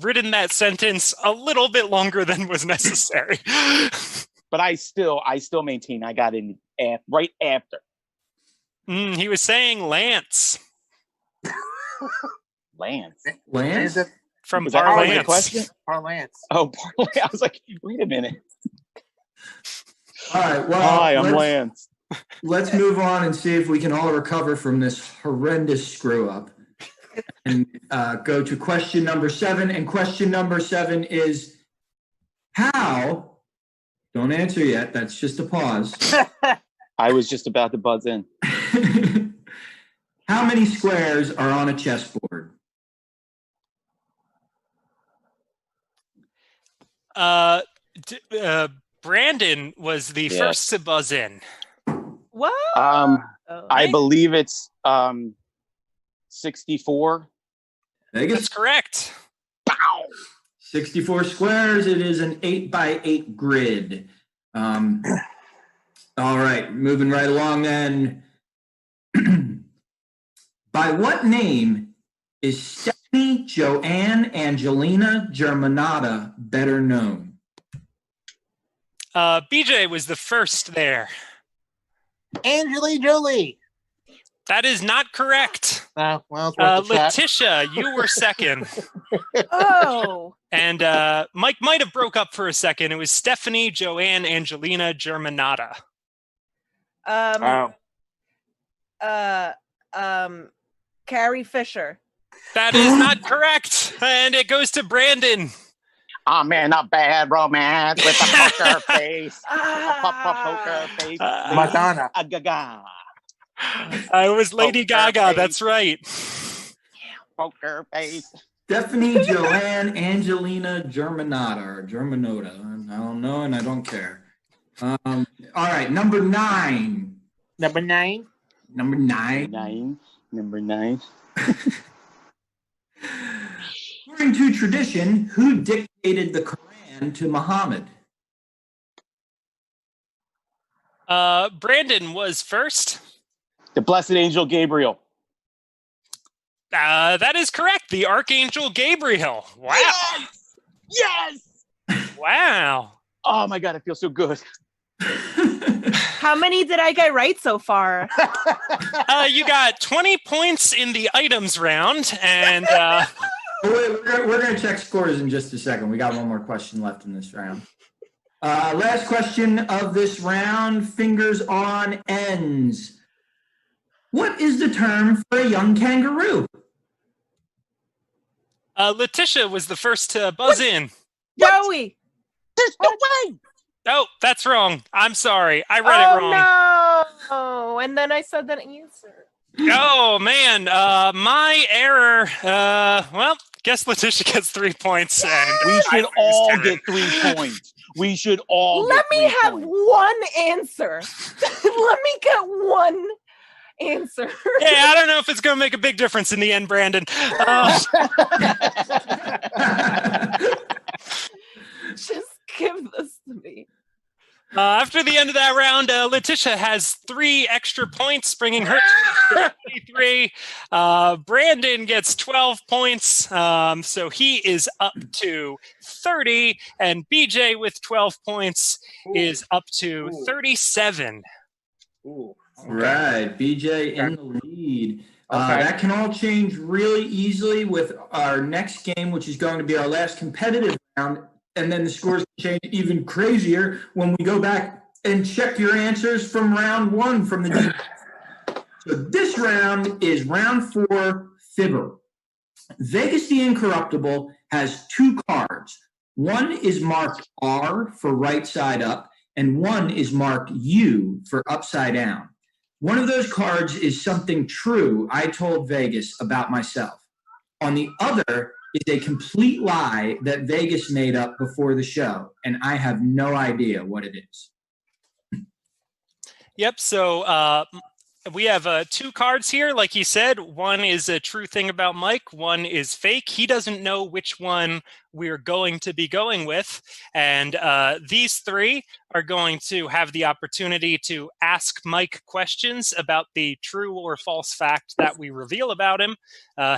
written that sentence a little bit longer than was necessary. But I still maintain I got in right after. He was saying Lance Lance. Lance? from Was that part of the Parlance. question? Parlance. Oh, Parlance. I was like, wait a minute. All right. Well, Hi, I'm Lance. Let's move on and see if we can all recover from this horrendous screw up and go to question number 7. And question number 7 is how, don't answer yet, that's just a pause. I was just about to buzz in. How many squares are on a chessboard? Brandon was the first to buzz in. What? I believe it's 64. Vegas? That's correct. Bow! 64 squares. It is an 8x8 grid. All right, moving right along then. By what name is Stephanie Joanne Angelina Germanata better known? BJ was the first there. Angelina Jolie. That is not correct. Well, it's worth a shot. Letitia, you were second. Oh. And Mike might have broke up for a second. It was Stephanie Joanne Angelina Germanata. Carrie Fisher. That is not correct. And it goes to Brandon. Oh man, not bad romance with a poker face. Poker face. Madonna. Gaga. It was Lady Poker Gaga. face. That's right. Poker face. Stephanie Joanne Angelina Germanata or Germanota. I don't know and I don't care. All right, number 9. Number 9. Number 9. Number 9. According to tradition, who dictated the Quran to Muhammad? Brandon was first. The blessed angel Gabriel. That is correct. The Archangel Gabriel. Wow. Yes! Wow. Oh my God, it feels so good. How many did I get right so far? You got 20 points in the items round, and Wait, we're going to check scores in just a second. We got one more question left in this round. Last question of this round, fingers on ends. What is the term for a young kangaroo? Letitia was the first to buzz in. Joey. There's no way! Oh, that's wrong. I'm sorry. I read it wrong. No. And then I said that answer. Oh, man. My error. Well, guess Letitia gets 3 points. And We should all get 3 points. We should all Let get me 3 have points. one answer. Let me get one answer. Yeah, I don't know if it's going to make a big difference in the end, Brandon. Just give this to me. After the end of that round, Letitia has 3 extra points, bringing her to 23. Brandon gets 12 points, so he is up to 30. And BJ with 12 points is up to 37. Ooh. Right, BJ in the lead. Okay. That can all change really easily with our next game, which is going to be our last competitive round. And then the scores change even crazier when we go back and check your answers from round 1 from the defense. So this round is round 4, Fibber. Vegas the Incorruptible has 2 cards. One is marked R for right side up, and one is marked U for upside down. One of those cards is something true I told Vegas about myself. On the other is a complete lie that Vegas made up before the show, and I have no idea what it is. Yep, so we have 2 cards here. Like he said, one is a true thing about Mike, one is fake. He doesn't know which one we're going to be going with. And these 3 are going to have the opportunity to ask Mike questions about the true or false fact that we reveal about him.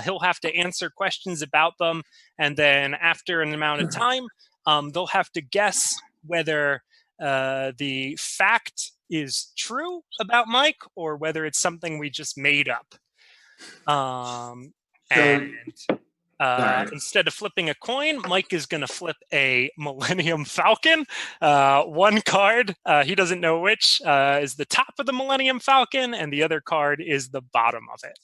He'll have to answer questions about them. And then after an amount of time, they'll have to guess whether the fact is true about Mike or whether it's something we just made up. Instead of flipping a coin, Mike is going to flip a Millennium Falcon. One card, he doesn't know which, is the top of the Millennium Falcon, and the other card is the bottom of it.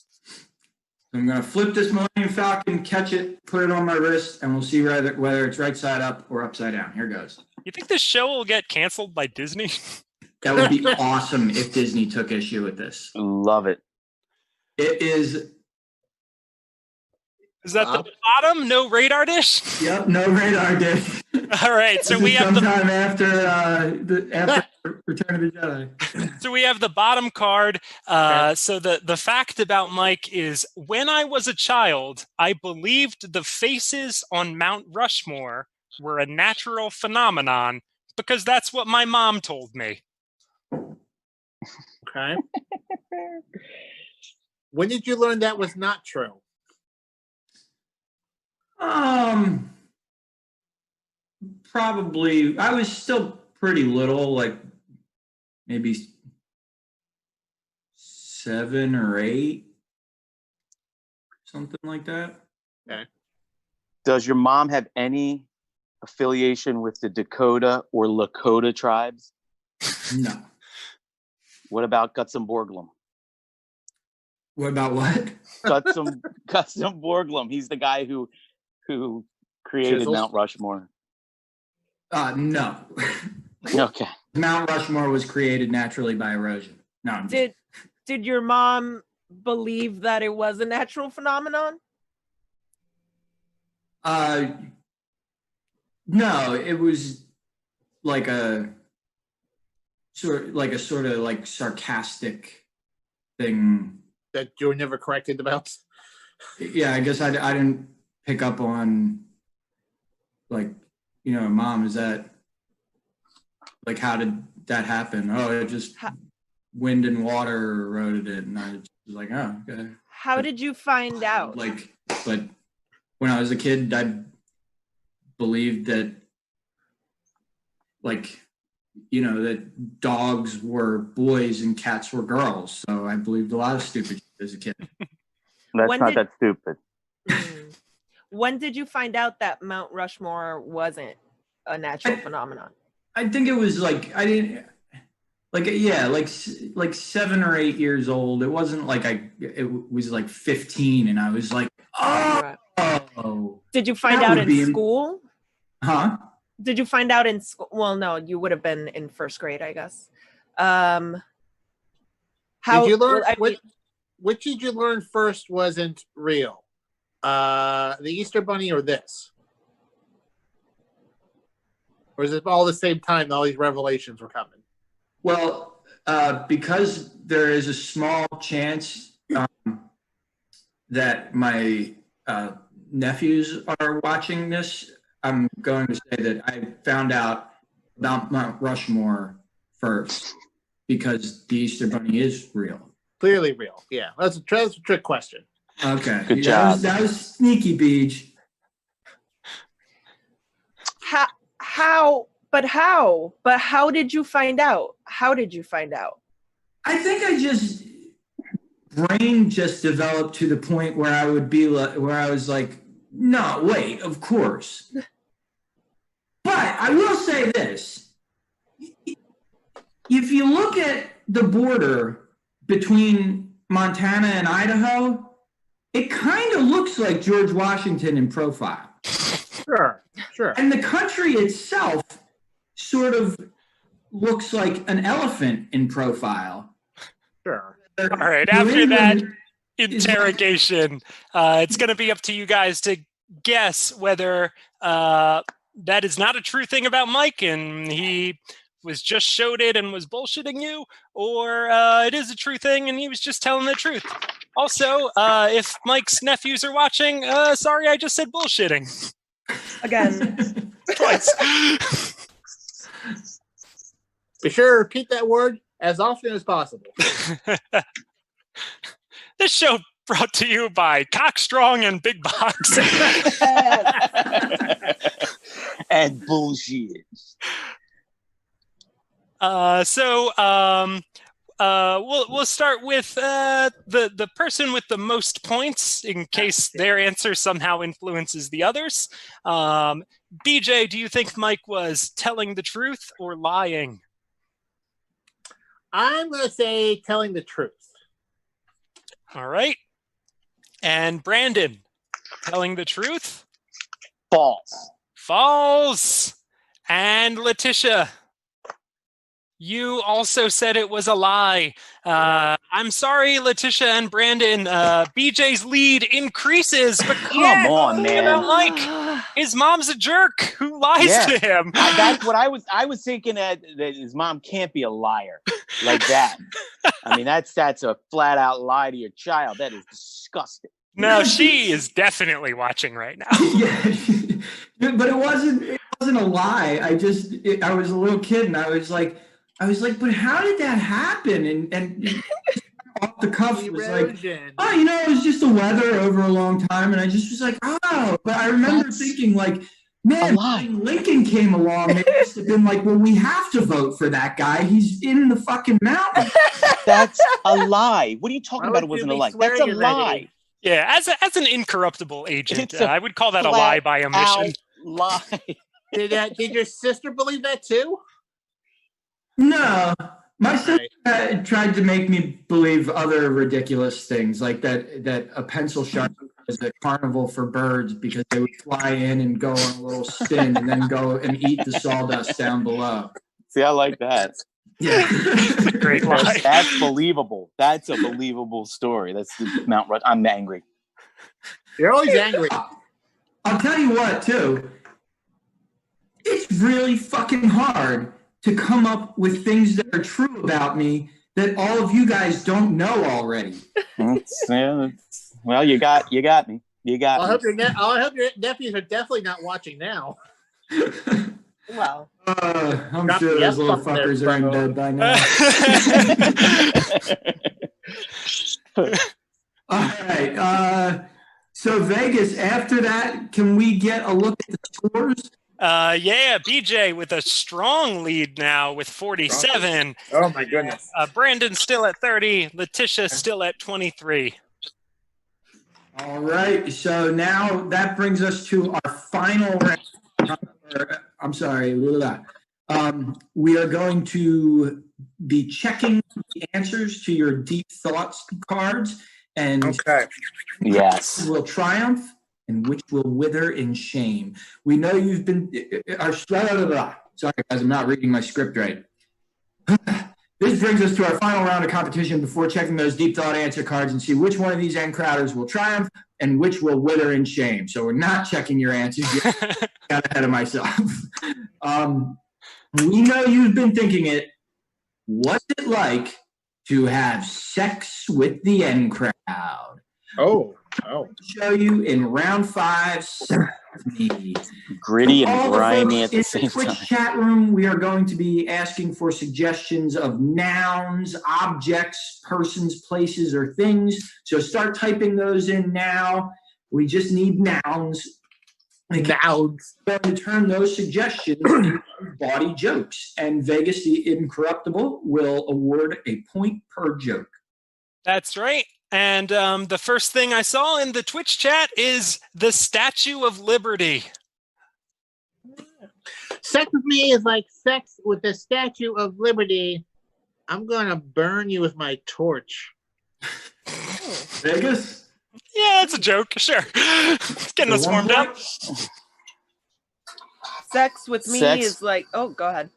I'm going to flip this Millennium Falcon, catch it, put it on my wrist, and we'll see whether it's right side up or upside down. Here goes. You think this show will get canceled by Disney? That would be awesome if Disney took issue with this. Love it. It is Is that the bottom? No radar dish? Yep, no radar dish. All right, so we have sometime after Return of the Jedi. So we have the bottom card. So the fact about Mike is, when I was a child, I believed the faces on Mount Rushmore were a natural phenomenon because that's what my mom told me. Okay. When did you learn that was not true? Probably, I was still pretty little, like maybe 7 or 8, something like that. Okay. Does your mom have any affiliation with the Dakota or Lakota tribes? No. What about Gutzon Borglum? What about what? Gutzon Borglum. He's the guy who created Chisels? Mount Rushmore. No. Okay. Mount Rushmore was created naturally by erosion. No. I'm just- Did your mom believe that it was a natural phenomenon? No, it was like a sort of sarcastic thing. That you were never corrected about? Yeah, I guess I didn't pick up on, like, Mom, is that, like, how did that happen? Oh, it just wind and water eroded it, and I was like, oh, okay. How did you find out? But when I was a kid, I believed that, that dogs were boys and cats were girls. So I believed a lot of stupid shit as a kid. That's not that stupid. When did you find out that Mount Rushmore wasn't a natural phenomenon? I think it was like 7 or 8 years old. It wasn't like it was like 15 and I was like, oh. Did you find out in school? Huh? Did you find out in school? Well, no, you would have been in first grade, I guess. How did you learn? Which did you learn first wasn't real? The Easter Bunny or this? Or is it all the same time all these revelations were coming? Well, because there is a small chance that my nephews are watching this, I'm going to say that I found out about Mount Rushmore first because the Easter Bunny is real. Clearly real. Yeah, that's a trick question. Okay. Good job. That was sneaky, Beej. How did you find out? How did you find out? I think brain just developed to the point where I was like, no, wait, of course. But I will say this. If you look at the border between Montana and Idaho, it kind of looks like George Washington in profile. Sure. And the country itself sort of looks like an elephant in profile. Sure. All right, after that interrogation, it's going to be up to you guys to guess whether that is not a true thing about Mike and he was just showed it and was bullshitting you, or it is a true thing and he was just telling the truth. Also, if Mike's nephews are watching, sorry, I just said bullshitting. Again. Twice. Be sure to repeat that word as often as possible. This show brought to you by Cockstrong and Big Box. And bullshit. We'll start with the person with the most points in case their answer somehow influences the others. BJ, do you think Mike was telling the truth or lying? I'm going to say telling the truth. All right. And Brandon, telling the truth? False. False. And Letitia, you also said it was a lie. I'm sorry, Letitia and Brandon. BJ's lead increases, but Come on, man. Mike, his mom's a jerk who lies to him. That's what I was thinking, that his mom can't be a liar like that. I mean, that's a flat out lie to your child. That is disgusting. No, she is definitely watching right now. Yeah, but it wasn't a lie. I was a little kid, and I was like, but how did that happen? And off the cuff was like, oh, it was just the weather over a long time, and I just was like, oh. But I remember thinking, like, man, when Lincoln came along, it must have been like, well, we have to vote for that guy. He's in the fucking mountain. That's a lie. What are you talking about? It wasn't a lie. That's a lie. Yeah, as an incorruptible agent, I would call that a lie by omission. Lie. Did your sister believe that too? No, my sister tried to make me believe other ridiculous things, like that a pencil sharpener is a carnival for birds because they would fly in and go on a little spin and then go and eat the sawdust down below. See, I like that. Yeah, It's a great lie. That's believable. That's a believable story. That's the Mount Rush. I'm angry. You're always angry. I'll tell you what, too. It's really fucking hard to come up with things that are true about me that all of you guys don't know already. Well, you got me. You got me. I hope your nephews are definitely not watching now. Well, I'm sure those little fuckers are in bed by now. All right. So Vegas, after that, can we get a look at the scores? BJ with a strong lead now with 47. Oh my goodness. Brandon still at 30. Letitia still at 23. All right. So now that brings us to our final round. I'm sorry. We are going to be checking the answers to your deep thoughts cards, and yes, will triumph and which will wither in shame. We know you've been. Sorry, guys, I'm not reading my script right. This brings us to our final round of competition before checking those deep thought answer cards and see which one of these end crowders will triumph and which will wither in shame. So we're not checking your answers yet. Got ahead of myself. We know you've been thinking it. What's it like to have sex with the end crowd? Oh. Show you in round 5. Sex with me. Gritty and grimy at the same time. In the Twitch time. chat room, we are going to be asking for suggestions of nouns, objects, persons, places, or things. So start typing those in now. We just need nouns. Nouns. We're going to turn those suggestions into bawdy jokes. And Vegas, the Incorruptible, will award a point per joke. That's right. And the first thing I saw in the Twitch chat is the Statue of Liberty. Sex with me is like sex with the Statue of Liberty. I'm going to burn you with my torch. Vegas? Yeah, that's a joke. Sure. Getting us warmed up. sex with me is like, oh, go ahead.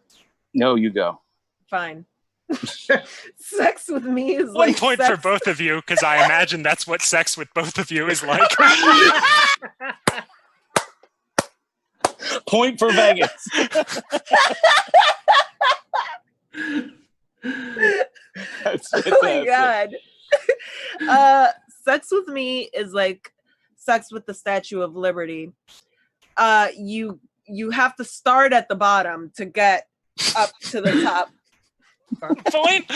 No, you go. Fine. Sex with me is One like point sex. for both of you, because I imagine that's what sex with both of you is like. Point for Vegas. Oh my god. Sex with me is like sex with the Statue of Liberty. You have to start at the bottom to get up to the top. Point.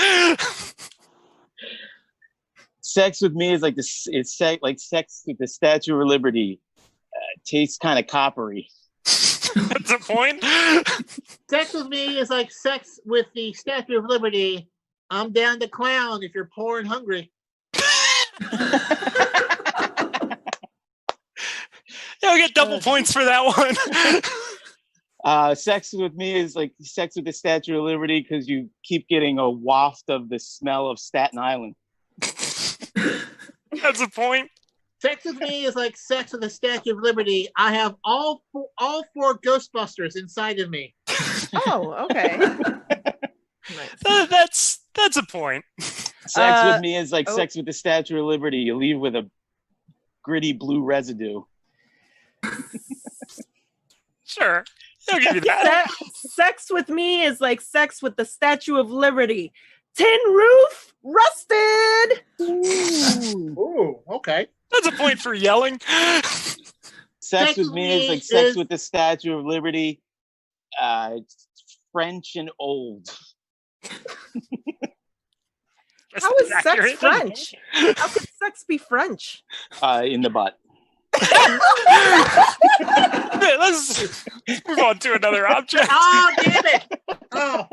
Sex with me is like this. It's like sex with the Statue of Liberty. Tastes kind of coppery. That's a point. Sex with me is like sex with the Statue of Liberty. I'm down to clown if you're poor and hungry. You'll get double points for that one. Sex with me is like sex with the Statue of Liberty because you keep getting a waft of the smell of Staten Island. That's a point. Sex with me is like sex with the Statue of Liberty. I have all four Ghostbusters inside of me. Oh, okay. Nice. That's a point. Sex with me is like sex with the Statue of Liberty. You leave with a gritty blue residue. Sure. I'll give you that. Sex with me is like sex with the Statue of Liberty. Tin roof, rusted. Ooh, okay. That's a point for yelling. Sex with me is like sex with the Statue of Liberty. French and old. How is sex French? How could sex be French? In the butt. Let's move on to another object. Oh, damn it! Oh,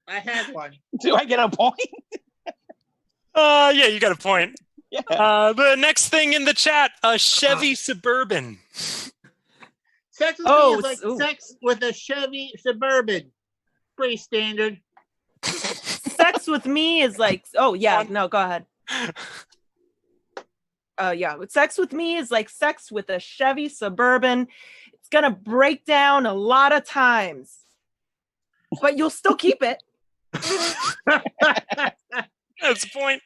I had one. Do I get a point? Yeah, you got a point. Yeah. The next thing in the chat, a Chevy Suburban. Sex with me is like sex with a Chevy Suburban. Pretty standard. Sex with me is like, go ahead. Sex with me is like sex with a Chevy Suburban. It's gonna break down a lot of times, but you'll still keep it. That's the point.